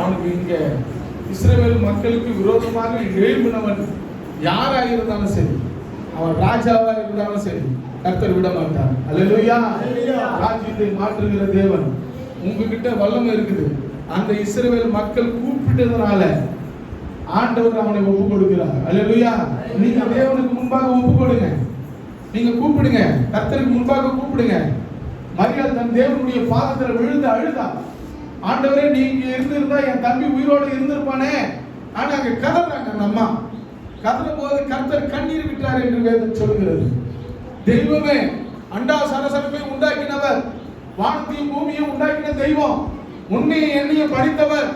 அவனுக்கு இங்க இஸ்ரவேல் மக்களுக்கு விரோதமாக எழும்பினவன் யாராக இருந்தாலும் சரி, அவன் ராஜாவா இருந்தாலும் சரி, கர்த்தர் விட மாட்டார். ஹல்லேலூயா. ராஜ்யத்தை மாற்றுகிற தேவன். உங்ககிட்ட வல்லமை இருக்குது. அந்த இஸ்ரவேல் மக்கள் கூப்பிட்டதுனால ஆண்டவர் அவனை ஒப்பு கொடுக்கிறார். ஹல்லேலூயா. நீங்க தேவனுக்கு முன்பாக ஒப்பு கொடுங்க. நீங்க கூப்பிடுங்க, கர்த்தருக்கு முன்பாக கூப்பிடுங்க. மரியாள் தன் தேவனுடைய பாதத்துல விழுந்து அழுதா. ஆண்டவரே, நீங்க இருந்திருந்தா என் தம்பி உயிரோடு இருந்திருப்பானே. ஆனா அங்க கதறாங்க. அந்த அம்மா கதறும் போது கர்த்தர் கண்ணீர் விட்டார் என்று வேதம் சொல்கிறது. தெய்வமே, அண்டா சரசரப்பை உண்டாக்கினவர், வானத்தையும் பூமியையும் உண்டாக்கின தெய்வம், உன்னையும் என்னையும் படைத்தவர்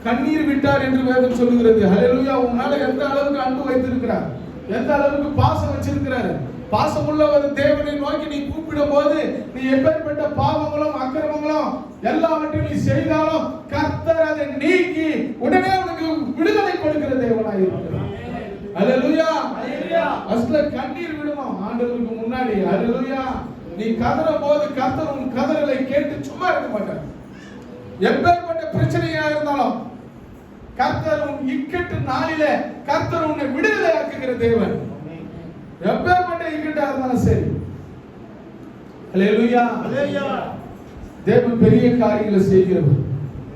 கண்ணீர் விட்டார் என்று வேதம் சொல்லுகிறது. ஹல்லேலூயா. உன் மேல எந்த அளவுக்கு அன்பு வைத்திருக்கிறார், எந்த அளவுக்கு பாசம் வச்சிருக்கிறார். பாசமுள்ள ஒரு தேவனை நோக்கி நீ கூப்பிடும் போது நீ எப்பேற்பட்ட பாவங்களும் அக்கிரமங்களும் எல்லாவற்றையும் நீ செய்தாலும் கர்த்தர் அதை நீக்கி உடனே உனக்கு விடுதலை கொடுக்கிற தேவனாய் இருக்கிறார். ஹல்லேலூயா. அஸ்ல கண்ணீர் விடுமா ஆண்டவருக்கு முன்னாடி. ஹல்லேலூயா. நீ கதறும் போது கர்த்தர் உன் கதறலை கேட்டு சும்மா இருக்க மாட்டார். எப்பேற்பட்ட பிரச்சனையா இருந்தாலும் கர்த்தர் உன் இக்கட்டு நாளிலே கர்த்தர் உன்னை விடுதலை ஆக்குகிற தேவன். எப்பேற்பட்ட இக்கட்டா இருந்தாலும் சரி. ஹல்லேலூயா. தேவன் பெரிய காரியங்களை செய்கிறவர்.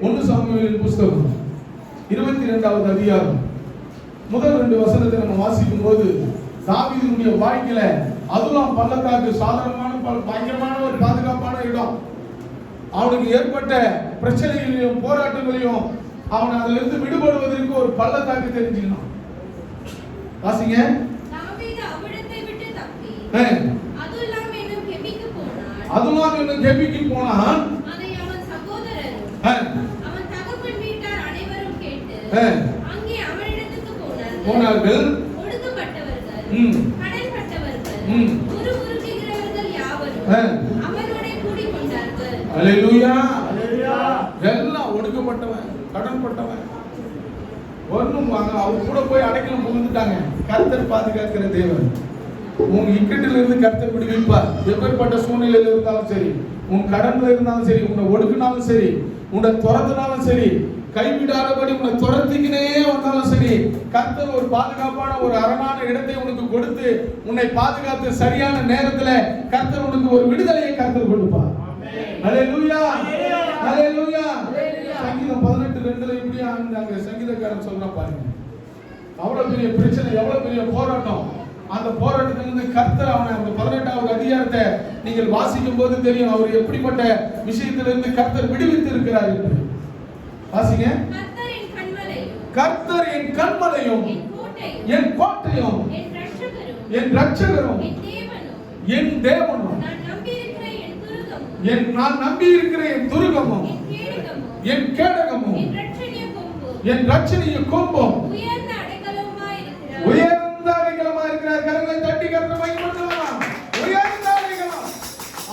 1 சாமுவேலின் புத்தகம் 22வது அதிகாரம் முதல் 2 வசனத்தை நம்ம வாசிக்கும் போது தாவீதுடைய வாழ்க்கையில அதுலாம் பள்ளத்தாக்கு சாதாரணமான பயங்கரமான ஒரு பாதுகாப்பான இடம். அவனுக்கு ஏற்பட்ட பிரச்சனைகளையும் போராட்டங்களையும் அவன் அதுல இருந்து விடுபடுவதற்கு ஒரு பள்ளத்தாக்கு தெரிஞ்சுக்கணும். வாசிங்க. தாவீது அவ்விடத்தை விட்டு தப்பி அதுல்லாம் என்னும் கெபிக்கு போனான். அதை அவன் சகோதரரும் அவன் தகப்பன் வீட்டார் அனைவரும் கேட்டு அங்கே அவனிடத்துக்கு போனார்கள். ஒடுக்கப்பட்டவர்கள், கடன்பட்டவர்கள், உருவுறுகிறவர்கள் யாவரும் அவனோட கூடி கொண்டார்கள். ஹல்லேலூயா. எல்லாம் ஒடுக்கப்பட்டவன், கடன்பட்டவன் ஒண்ணும் அவர் கூட போய் அடைக்கலம் புகுந்துட்டாங்க. கர்த்தர் பாதுகாக்கிற தேவன். உன் இக்கட்டில இருந்து கர்த்தர் விடுவிப்பார். எப்பேற்பட்ட சூழ்நிலையில இருந்தாலும் சரி, உன் கடன்ல இருந்தாலும் சரி, உன்னை ஒடுக்கினாலும் சரி, உன்னை துரத்தினாலும் சரி, கைவிடாதபடி உன்னை துரத்திக்கினே வந்தாலும் சரி, கர்த்தர் ஒரு பாதுகாப்பான ஒரு அரணான இடத்தை உனக்கு கொடுத்து உன்னை பாதுகாத்து சரியான நேரத்துல கர்த்தர் உனக்கு ஒரு விடுதலையை கர்த்தர் கொடுப்பார். ஹல்லேலூயா. ஹல்லேலூயா. சங்கீதம் 18:2 இப்படி அங்க சங்கீதக்காரன் சொல்றான் பாருங்க. அவ்வளவு பெரிய பிரச்சனை, எவ்வளவு பெரிய போராட்டம். அந்த போராட்டத்திலிருந்து கர்த்தர் அவனை அந்த 18வது அதிகாரத்தை நீங்கள் வாசிக்கும் போது தெரியும் அவர் எப்படிப்பட்ட விஷயத்திலிருந்து கர்த்தர் விடுவித்து இருக்கிறார் என்று. வாசிங்க. கர்த்தர் என் கன்மலையும் என் கோட்டையும் என் ரட்சகரும் என் தேவனும் நான் நம்பி இருக்கிற என் துருகமும் என் கேடகமும் என் ரட்சணிய கொம்பும் உயர்ந்த அடைக்கலமா இருக்கிறார். கரங்களை தட்டி கர்த்தரை மகிமைப்படுத்தலாம். உயர்ந்த அடைக்கலம்.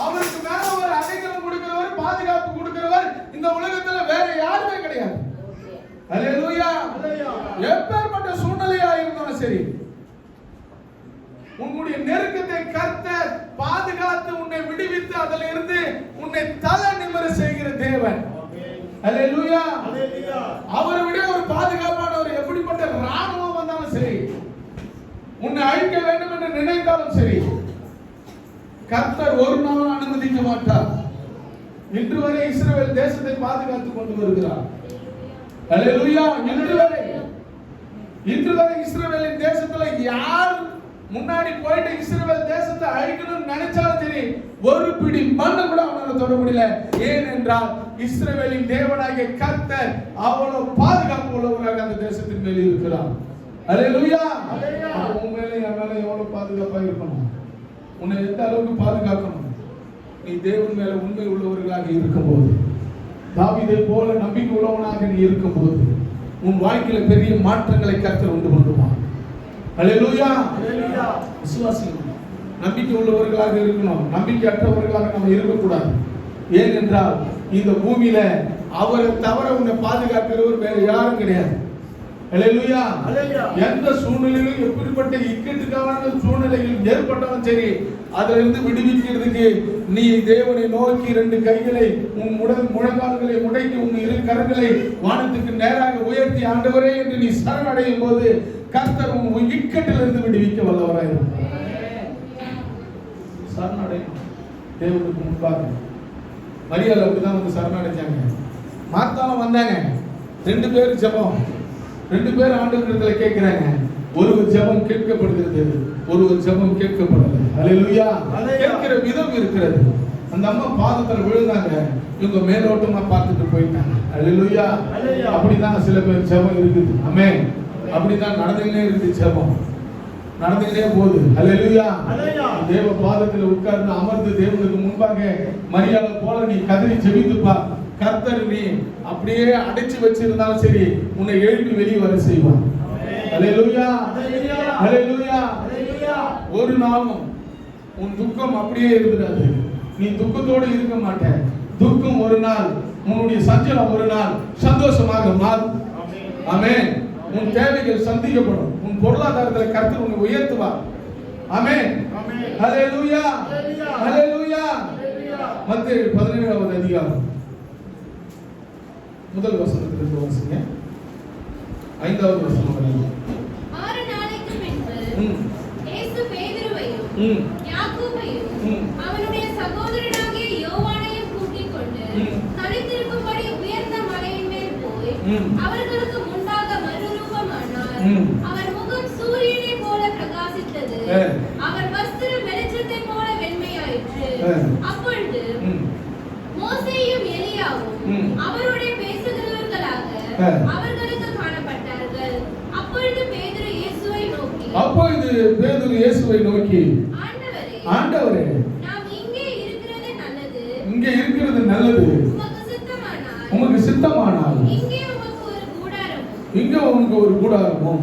அவருக்கு மேல ஒரு அடைக்கலம் கொடுக்கிறவர், பாதுகாப்பு கொடுக்கிறவர் இந்த உலகத்துல வேற யாருமே கிடையாது. ஹல்லேலூயா. எப்பேற்பட்ட சூழ்நிலையா இருந்தாலும் சரி, உன்னுடைய நெருக்கத்தை கர்த்தர் பாதுகாத்து உன்னை விடுவித்து அதில் இருந்து உன்னை தலை நிமிர செய்கிற தேவன். ஹல்லேலூயா. அவரை விட ஒரு பாதுகாப்பான ஒரு எப்படிப்பட்ட ராணுவம் வந்தாலும் சரி, உன்னை அழிக்க வேண்டும் என்று நினைத்தாலும் சரி, கர்த்தர் ஒரு நாள் அனுமதிக்க மாட்டார். இன்று வரை இஸ்ரவேல் தேசத்தை பாதுகாத்துக் கொண்டு வருகிறார். அல்லேலூயா. இன்று வரை இஸ்ரவேலின் தேசத்துல யார் முன்னாடி போயிட்டு இஸ்ரவேல் தேசத்தை அழிக்கணும்னு நினைச்சாலும் சரி, ஒரு பிடி மண்ணு கூட அவனால தொட முடியல. ஏனென்றால் இஸ்ரவேலின் தேவனாகிய கர்த்தர் அவ்வளவு பாதுகாப்பு உள்ளவராக அந்த தேசத்தின் மேல் இருக்கிறார். அல்லேலூயா. உன் மேல என் மேல எவ்வளவு பாதுகாப்பா இருக்கணும், உன்னை எந்த அளவுக்கு பாதுகாக்கணும், நீ தேவன் மேல உண்மை உள்ளவர்களாக இருக்கும்போது, தாவீதை போல நம்பிக்கை உள்ளவனாக நீ இருக்கும்போது, உன் வாழ்க்கையில பெரிய மாற்றங்களை கர்த்தர் உண்டு பண்ணுவார். அல்லேலூயா. விசுவாசிக்கணும், நம்பிக்கை உள்ளவர்களாக இருக்கணும், நம்பிக்கையற்றவர்களாக நம்ம இருக்கக்கூடாது. ஏனென்றால் இந்த பூமியில அவரை தவிர உன்னை பாதுகாக்கிறவர் வேற யாரும் கிடையாது. அல்லேலூயா. எந்த சூழ்நிலையிலும் எப்படிப்பட்ட இக்கட்டுக்கான சூழ்நிலைகள் ஏற்பட்டாலும் சரி, அதிலிருந்து விடுவிக்கிறதுக்கு நீ தேவனை நோக்கி 2 கைகளை உன் முழங்கால்களை முடக்கி உன் 2 கரங்களை வானத்துக்கு நேராக உயர்த்தி ஆண்டவரே என்று நீ சரணடையும் போது கர்த்தர் உன் இக்கட்டிலிருந்து விடுவிக்க வல்லவராயிருக்கிறார். சரணடையும் தேவனுக்கு முன்பாக. மரியாதை அப்படிதான் வந்து சரணடைஞ்சாங்க. மார்த்தாலும் வந்தாங்க, 2 பேர் ஜெபம், 2 பேர் ஆண்டவரிடத்துல கேட்கிறாங்க. ஒரு ஜெபம் கேட்கப்படுகிறது, ஒரு ஜெபம் கேட்கப்படல. அல்லேலூயா. கேட்கிற விதம் இருக்கிறது. அந்த அம்மா பாதத்துல விழுந்தாங்க, இவங்க மேலோட்டமா பார்த்துட்டு போயிட்டாங்க. அல்லேலூயா. அப்படிதான் சில பேர் ஜெபம் இருக்குது. ஆமென். அப்படிதான் நடந்துகிட்டே இருக்குது, ஜெபம் நடந்துகிட்டே போகுது. அல்லேலூயா. தேவ பாதத்துல உட்கார்ந்து அமர்ந்து தேவனுக்கு முன்பாக மரியாதை போல நீ கதறி ஜெபித்துப்பா. கர்த்தர் நீ அப்படியே அடைச்சு வச்சிருந்தாலும் சரி, உன்னை எழுப்பி வெளியே வர செய்வான். அல்லேலூயா. அல்லேலூயா. ஒரு நாளும் உன் துக்கம் அப்படியே இருந்துடாது. நீ துக்கத்தோடு இருக்க மாட்ட. துக்கம் ஒரு நாள், உன்னுடைய சஞ்சலம் ஒரு நாள் சந்தோஷமாக மாறும். ஆமென். உன் தேவைகள் சந்திக்கப்படும். உன் பொருளாதாரத்தில் கர்த்தர் உன்னை உயர்த்துவார். ஆமென். அல்லேலூயா. அல்லேலூயா. மத்தேயு 17வது அதிகாரம் முதல் வசனத்திலிருந்து வாசிங்க. 5வது வசனம் வரைக்கும். 6 நாளைக்கு பின்பு இயேசு பேதுருவையும் யாக்கோபையும் அவனுடைய சகோதரனாகிய யோவானையும் கூட்டிக் கொண்டு தனித்திருக்கும்படி உயர்ந்த மலையின் மேல் போய் அவர்களுக்கு முன்பாக மறுரூபமானார். அவர் முகம் சூரியனை போல பிரகாசித்தது, அவர் வஸ்திரம் வெளிச்சத்தை போல வெண்மையாயிற்று. அப்பொழுது மோசேயும் எலியாவும் அவருடைய பேசுகிறவர்களாக அவர்களுக்கு காணப்பட்டார்கள். அப்பொழுது பேதுரு இயேசுவை நோக்கி ஆண்டவரே, நாம் இங்கே இருக்கிறது நல்லது. உமக்கு சித்தமானால் இங்கே உமக்கு ஒரு கூடாரமும்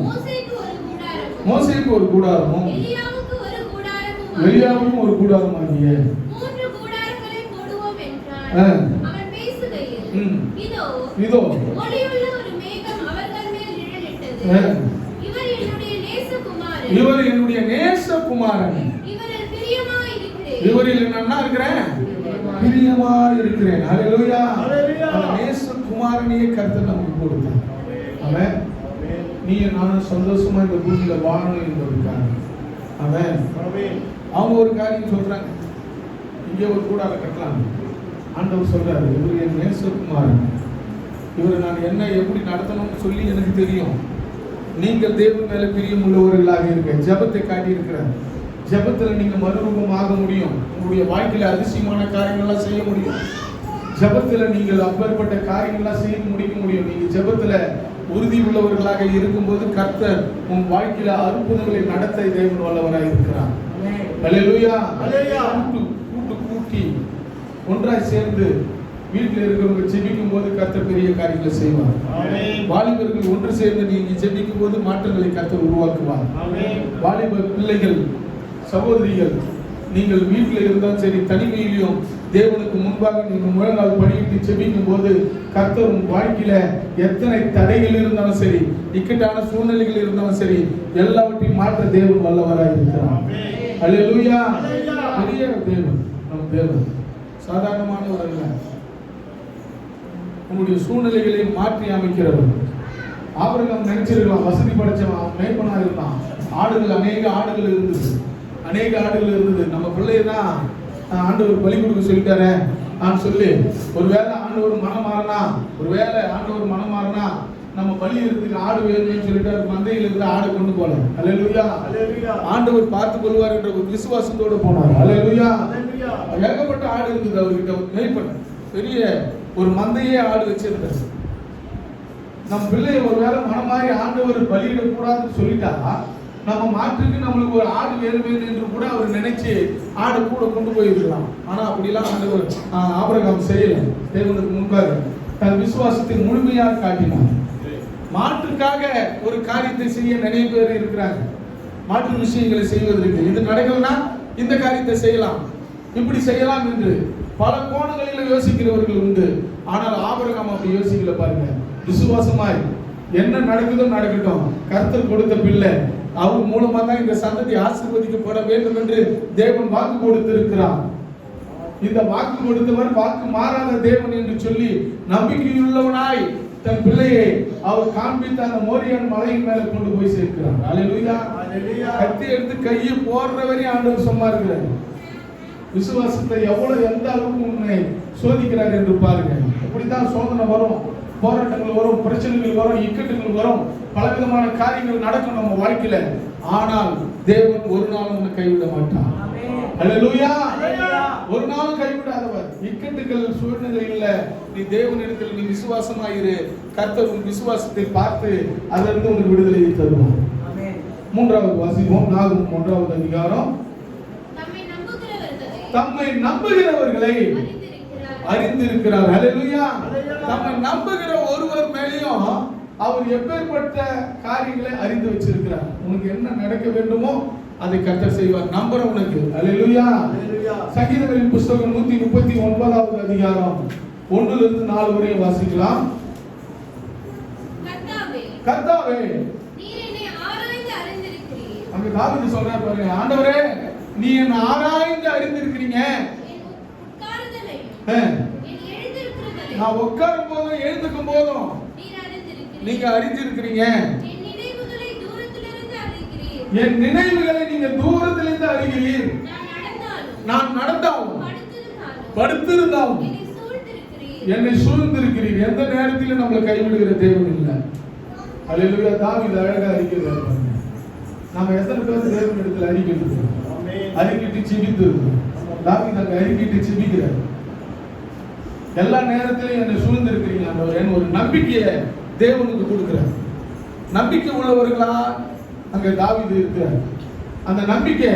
மோசேக்கு ஒரு கூடாரமும் எலியாவுக்கும் ஒரு கூடாரமாகிய 3 கூடாரங்களை போடுவோம் என்றார். அவன் பேசுகையில் இதோ ஒளியுள்ள ஒரு மேகம் அவர்கள் மேல் நிழலிட்டது. இவர் என்னுடைய நேசகுமாரன், இவரில் நான் என்ன இருக்கிறேன்? பிரியமாய் இருக்கிறேன். அல்லேலூயா. நேசகுமாரனையே கர்த்தர் நமக்கு கொடுத்தார். ஆமென். நீ நானும் சந்தோஷமா இந்த பூமியில வாழணும் என்பதற்காக. ஆமென். அவங்க ஒரு காரியம் சொல்றாங்க, இங்கே ஒரு கூடாரம் கட்டலாம். ஆண்டவர் சொல்றாரு, இவர் என் நேசகுமாரன், இவரை நான் என்ன எப்படி நடத்தணும்னு சொல்லி எனக்கு தெரியும். நீங்கள் தேவன் மேல பிரியம் உள்ளவர்களாக இருக்க ஜெபத்தை காட்டி இருக்கிறார். ஜெபத்துல நீங்க மறுரூபம் ஆக முடியும். உங்களுடைய வாழ்க்கையில அதிசயமான காரியங்கள்லாம் செய்ய முடியும். ஜெபத்துல நீங்கள் அப்பேற்பட்ட காரியங்கள்லாம் செய்ய முடிக்க முடியும். நீங்க ஜெபத்துல உறுதி உள்ளவர்களாக இருக்கும்போது கர்த்தர் உன் வாழ்க்கையில அற்புதங்களை நடத்த தேவன் வல்லவராக இருக்கிறார். அல்லேலூயா. கூட்டி ஒன்றாய் சேர்ந்து வீட்டில் இருக்கிறவங்க ஜெபிக்கும் போது கர்த்தர் பெரிய காரியங்களை செய்வார். வாலிபர்கள் ஒன்று சேர்ந்து நீங்க ஜெபிக்கும் போது மாற்றங்களை கர்த்தர் உருவாக்குவார். வாலிப பிள்ளைகள், சகோதரிகள், நீங்கள் வீட்டில் இருந்தாலும் சரி, தனிமையிலும் தேவனுக்கு முன்பாக நீங்கள் முழங்கால் படியிட்டு ஜெபிக்கும் போது கர்த்தர் உன் வாழ்க்கையில எத்தனை தடைகள் இருந்தாலும் சரி, இக்கட்டான சூழ்நிலைகள் இருந்தாலும் சரி, எல்லாவற்றையும் மாற்ற தேவன் வல்லவராய் இருக்கிறார். அல்லேலூயா. பெரிய தேவன் நம் தேவன், சாதாரணமானவர் அல்ல. உங்களுடைய சூழ்நிலைகளை மாற்றி அமைக்கிறவர். ஆபிரகாம் நினைச்சிருக்கலாம், வசதி படைச்சவன், அவன் மேய்ப்பனா இருந்தான். அநேக ஆடுகள் இருந்தது. நம்ம பிள்ளைய தான் ஆண்டவர் பலி கொடுக்க சொல்லிட்டாரு நான் சொல்லி, ஒருவேளை ஆண்டவர் மனம் மாறினா நம்ம பலியிடத்துக்கு ஆடு வேணும்னு சொல்லிட்டு மந்தையில் இருக்கிற ஆடை கொண்டு போல. அல்லேலூயா. ஆண்டவர் பார்த்து கொள்வார் என்ற ஒரு விசுவாசத்தோடு போனார். அல்லேலூயா. ஏகப்பட்ட ஆடு இருக்குது அவர்கிட்ட. மேய்ப்பன் பெரிய ஒரு மந்தையே ஆடு வச்சிருந்தார். நம்ம பிள்ளைய ஒரு வேளை மனமாறி ஆண்டவர் பலியிடக்கூடாதுன்னு சொல்லிட்டா நம்ம மாற்றுக்கு நம்மளுக்கு ஒரு ஆடு வேணும் என்று கூட அவர் நினைச்சு ஆடு கூட கொண்டு போயிருக்கலாம். ஆனா அப்படிலாம் ஆண்டவர் ஆபிரகாம் செய்யல. தேவனுக்கு முன்பாக தன் விசுவாசத்தை முழுமையாக காட்டினார். மாற்றுக்காக ஒரு காரியத்தை செய்ய நிறைய பேர் இருக்கிறாங்க. மாற்று விஷயங்களை செய்வதற்கு இது நடக்கலன்னா இந்த காரியத்தை செய்யலாம், இப்படி செய்யலாம் என்று பல கோணங்களில் யோசிக்கிறவர்கள் உண்டு. ஆனால் ஆபிரகாம் அப்படி யோசிக்கல. பாருங்க, விசுவாசமாய் என்ன நடக்குதோ நடக்கட்டும், கர்த்தர் கொடுத்த பிள்ளை அவர் மூலமா தான் இந்த சந்ததி ஆசீர்வதிக்கப்பட வேண்டும் என்று தேவன் வாக்கு கொடுத்திருக்கிறார். இந்த வாக்கு கொடுத்தவர் வாக்கு மாறாத தேவன் என்று சொல்லி நம்பிக்கையுள்ளவனாய் தன் பிள்ளையை அவர் காண்பித்த அந்த மோரியான் மலையின் மேல கொண்டு போய் சேர்க்கிறார். அல்லேலூயா. கத்தி எடுத்து கையை போடுற வரையும் ஆண்டவர் சும்மா இருக்கிறார். விசுவாசத்தை எவ்வளவு எந்த அளவுக்கு உன்னை சோதிக்கிறார் என்று பாருங்க. இப்படித்தான் சோதனை வரும், போராட்டங்கள் வரும், பிரச்சனைகள் வரும், இக்கட்டுகள் வரும், பலவிதமான காரியங்கள் நடக்கும் நம்ம வாழ்க்கையில. ஆனால் தேவன் ஒரு நாளும் உன்னை கைவிட மாட்டார். அல்லேலூயா. ஒரு நாளும் கைவிடாதவர். இக்கட்டுகள் சூழ்நிலையில நீ தேவனிடத்தில் நீ விசுவாசமாயிரு. கர்த்தர் உன் விசுவாசத்தை பார்த்து அதிலிருந்து உனக்கு விடுதலையை தருவார். மூன்றாவது வாசிப்போம். நாகும் 1வது அதிகாரம். தம்மை நம்புகிறவர்களை அறிந்திருக்கிறார். அல்லேலூயா. தம்மை நம்புகிற ஒருவர் மேலேயும் அவர் எப்பேற்பட்ட காரியங்களை அறிந்து வச்சிருக்கிறார். உனக்கு என்ன நடக்க வேண்டுமோ அதை கர்த்தர் செய்வார். நம்புற உனக்கு. அல்லேலூயா. சங்கீதங்களின் புத்தகம் 139வது அதிகாரம் 1லிருந்து 4 வரை வாசிக்கலாம். கர்த்தாவே, நீர் என்னை ஆராய்ந்து அறிந்திருக்கிறீர். அங்க தாவீது சொல்றார் பாருங்க, ஆண்டவரே நீ என்னை ஆராய்ந்து அறிந்திருக்கிறீங்க. நான் உட்காரும் போதும் எழுந்துக்கும் போதும் நீங்க அறிந்திருக்கிறீங்க. என் நினைவுகளை நீங்க தூரத்திலிருந்து அறிகிறீர். நான் நடந்தாலும் படுத்திருந்தாலும் என்னை சூழ்ந்திருக்கிறீர். எந்த நேரத்திலும் நம்மளை கைவிடுகிற தேவன் இல்லை. அல்லேலூயா. தாவீது அழகா அறிக்கிறார். நாம எத்தனை பேர் தேவன் இடத்துல அறிக்கிறது, அறிக்கிட்டு சிபித்து இருக்கிறோம். தாவீது அங்க அறிக்கிட்டு சிபிக்கிறார். எல்லா நேரத்திலும் என்னை சூழ்ந்திருக்கிறீங்க ஆண்டவரே ஒரு நம்பிக்கையை தேவனுக்கு கொடுக்கிறார். நம்பிக்கை உள்ளவர்களா அங்க தாவீது இருக்கிறார். அந்த நம்பிக்கை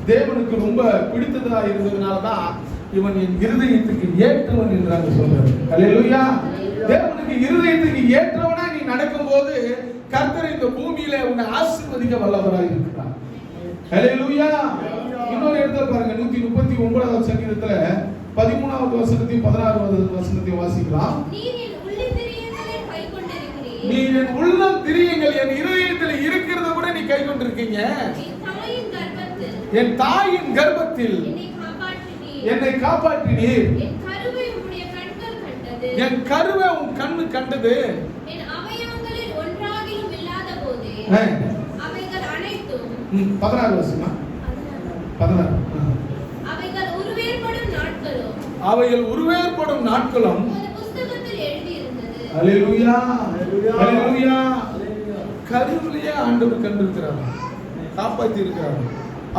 தேவனுக்கு ரொம்ப பிடித்ததா இருந்ததுனாலதான் இவன் என் இருதயத்துக்கு ஏற்றவன் என்று அங்க சொல்றாரு. அல்லேலூயா. தேவனுக்கு இருதயத்துக்கு ஏற்றவனா நீ நடக்கும் போது கர்த்தர் இந்த பூமியில உன்னை ஆசீர்வதிக்க வல்லவராக இருக்கிறார். அல்லேலூயா. இன்னொரு இடத்துல பாருங்க, 139வது சங்கீதத்துல 13வது வசனத்தையும் 16வது வசனத்தையும் வாசிக்கலாம். நீ என் உள்ளம் திரியங்கள் என் இருதயத்தில் இருக்கிறத கூட நீ கை கொண்டிருக்கீங்க. என் தாயின் கர்ப்பத்தில் என்னை காப்பாற்றினீர். என் கருவை உன் கண்ணு கண்டது. 16 வருஷமா 16 அவைகள் உருவேற்படும் நாட்களும் அல்லேலூயா. அல்லேலூயா. கருவிலேயே ஆண்டவர் கண்டிருக்கிறார், காப்பாற்றி இருக்கிறார்.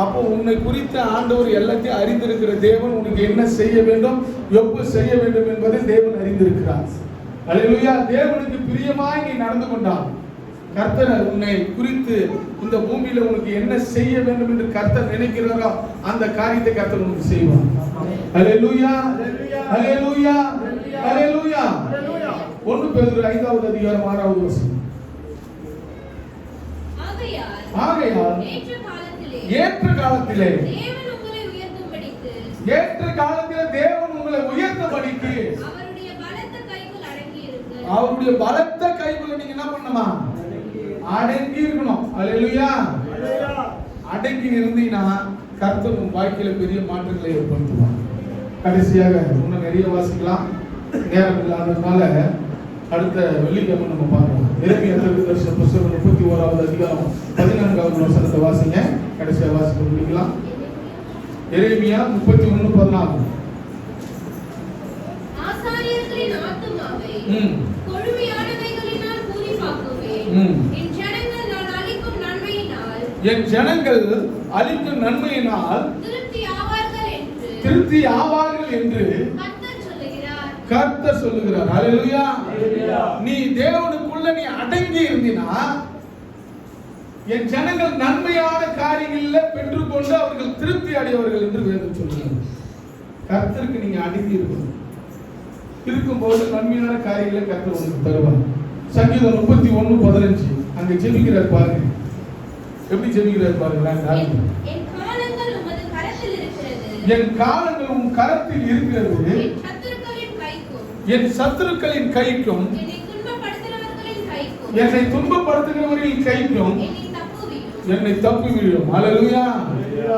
அப்போ உன்னை குறித்த ஆண்டவர் எல்லாத்தையும் அறிந்திருக்கிற தேவன் உனக்கு என்ன செய்ய வேண்டும், எப்ப செய்ய வேண்டும் என்பதை தேவன் அறிந்திருக்கிறார். அல்லேலூயா. தேவனுக்கு பிரியமாய் நீ நடந்து கொண்டால் கர்த்தர் உன்னை குறித்து இந்த பூமியில உனக்கு என்ன செய்ய வேண்டும் என்று கர்த்தர் நினைக்கிறாரோ அந்த காரியத்தை கர்த்தர் உனக்கு செய்வார். அல்லேலூயா. அல்லேலூயா. அல்லேலூயா. 1 பேதுரு 5வது அதிகாரம் 6வது வசனம். ஆகையால் ஏற்ற காலத்திலே தேவன் உங்களை உயர்த்தும்படிக்கு அவருடைய பலத்த கைக்குள்ள நீங்க என்ன பண்ணணுமா? அடங்கி இருக்கணும். அல்லேலூயா. அடங்கி இருந்தீங்கன்னா கர்த்தர் உன் வாழ்க்கையில பெரிய மாற்றங்களை ஏற்படுத்துவார். கடைசியாக இன்னும் நிறைய வாசிக்கலாம், நேரம் இல்லாததுனால அடுத்த வெள்ளிக்கிழமை நம்ம பார்க்கலாம். எரேமியா தீர்க்கதரிசன புத்தகம் 31வது அதிகாரம் 14வது வசனத்தை வாசிங்க. கடைசியா வாசிக்க முடிக்கலாம். எரேமியா 31:14. ஆசாரியர்களின் ஆத்துமாவை கொழுமையானவைகளினால் பூரிப்பாக்குங்கள். என் ஜனங்கள் நான் அளிக்கும் நன்மையினால் என் ஜனங்கள் அளிக்கும் நன்மையினால் திருப்தி ஆவார்கள் என்று கர்த்தர் சொல்லுகிறார். ஹல்லேலூயா. நீ தேவனுக்குள்ள நீ அடங்கி இருந்தினா என் ஜனங்கள் நன்மையான காரியங்களில் பெற்றுக்கொண்டு அவர்கள் திருப்தி அடைவார்கள் என்று வேதம் சொல்லுகிறது. கர்த்தருக்கு நீங்க அடங்கி இருக்கணும். இருக்கும்போது நன்மையான காரியங்களை கர்த்தர் உங்களுக்கு தருவார். சங்கீதம் 31:15 அங்க ஜெபிக்கிறார் பாருங்க. எப்படி ஜெபிக்கிறார் பாருங்க. என் காலங்கள் உன் கரத்தில் இருக்கிறது, என் சத்துருக்களின் கைக்கும் என்னை துன்பப்படுத்துகிறவர்களின் கைக்கும் என்னை தப்புவிடும். ஹல்லேலூயா.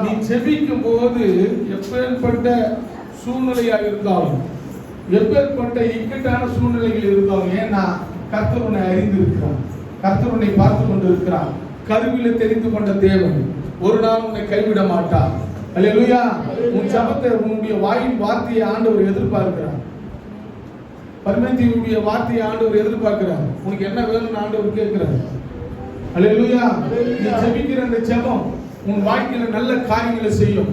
நீ ஜெபிக்கும் போது எப்பேற்பட்ட சூழ்நிலையாக இருந்தாலும், எப்பேற்பட்ட இக்கட்டான சூழ்நிலைகள் இருந்தாலும், ஏன்னா கர்த்தர் உன்னை அறிந்திருக்கிறார், கர்த்தர் உன்னை பார்த்து கொண்டிருக்கிறார். கருவில தெரிந்து கொண்ட தேவன் ஒரு நாள் உன்னை கைவிட மாட்டார். ஹல்லேலூயா. உன் ஜெபத்தை, உன்னுடைய வாயின் வார்த்தையை ஆண்டவர் எதிர்பார்க்கிறார். பரிமேத்தியுடைய வார்த்தையை ஆண்டவர் எதிர்பார்க்கிறார். உனக்கு என்ன வேணும்னு ஆண்டவர் கேட்கிறார். ஹல்லேலூயா. நீ ஜெபிக்கிற அந்த ஜெபம் உன் வாழ்க்கையில நல்ல காரியங்களை செய்யும்.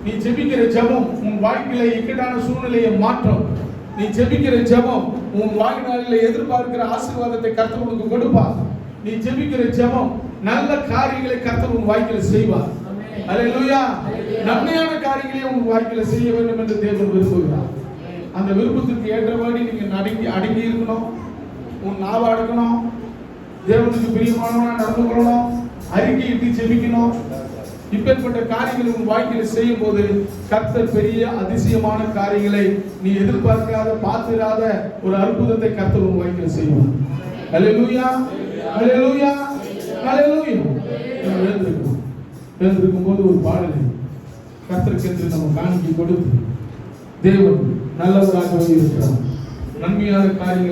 நீ ஜெபிக்கிற ஜெபம் உன் வாழ்க்கையில இக்கட்டான சூழ்நிலையை மாற்றும். நீ ஜெபிக்கிற ஜெபம் உன் வாழ்நாளில எதிர்பார்க்கிற ஆசீர்வாதத்தை கர்த்தர் உனக்கு கொடுப்பார். நீ ஜெபிக்கிற ஜெபம் நல்ல காரியங்களை கர்த்தர் உன் வாழ்க்கையில செய்வார். ஹல்லேலூயா. நன்மையான காரியங்களை உன் வாழ்க்கையில செய்ய வேண்டும் என்று தேவன் விரும்புகிறார். அந்த விருப்பத்துக்கு ஏற்றபடி நீங்க அடங்கி இருக்கணும். உன் நாவை அடக்கணும். தேவனுக்கு பிரியமானவனா நடந்து கொள்ளணும். அறிக்கையிட்டு ஜெபிக்கணும். இப்பேற்பட்ட காரியங்களை உன் வாழ்க்கையில செய்யும் போது கர்த்தர் பெரிய அதிசயமான காரியங்களை நீ எதிர்பார்க்காத, பார்த்திராத ஒரு அற்புதத்தை கர்த்தர் உன் வாழ்க்கையில செய்வார். ஹல்லேலூயா. ஹல்லேலூயா. ஹல்லேலூயா. எழுந்திருக்கும் போது ஒரு பாடலை கர்த்தருக்கு என்று நம்ம காணிக்கை கொடுத்து, தேவன் நல்லவராகவே இருக்கிறார். நன்மையான காரியங்களை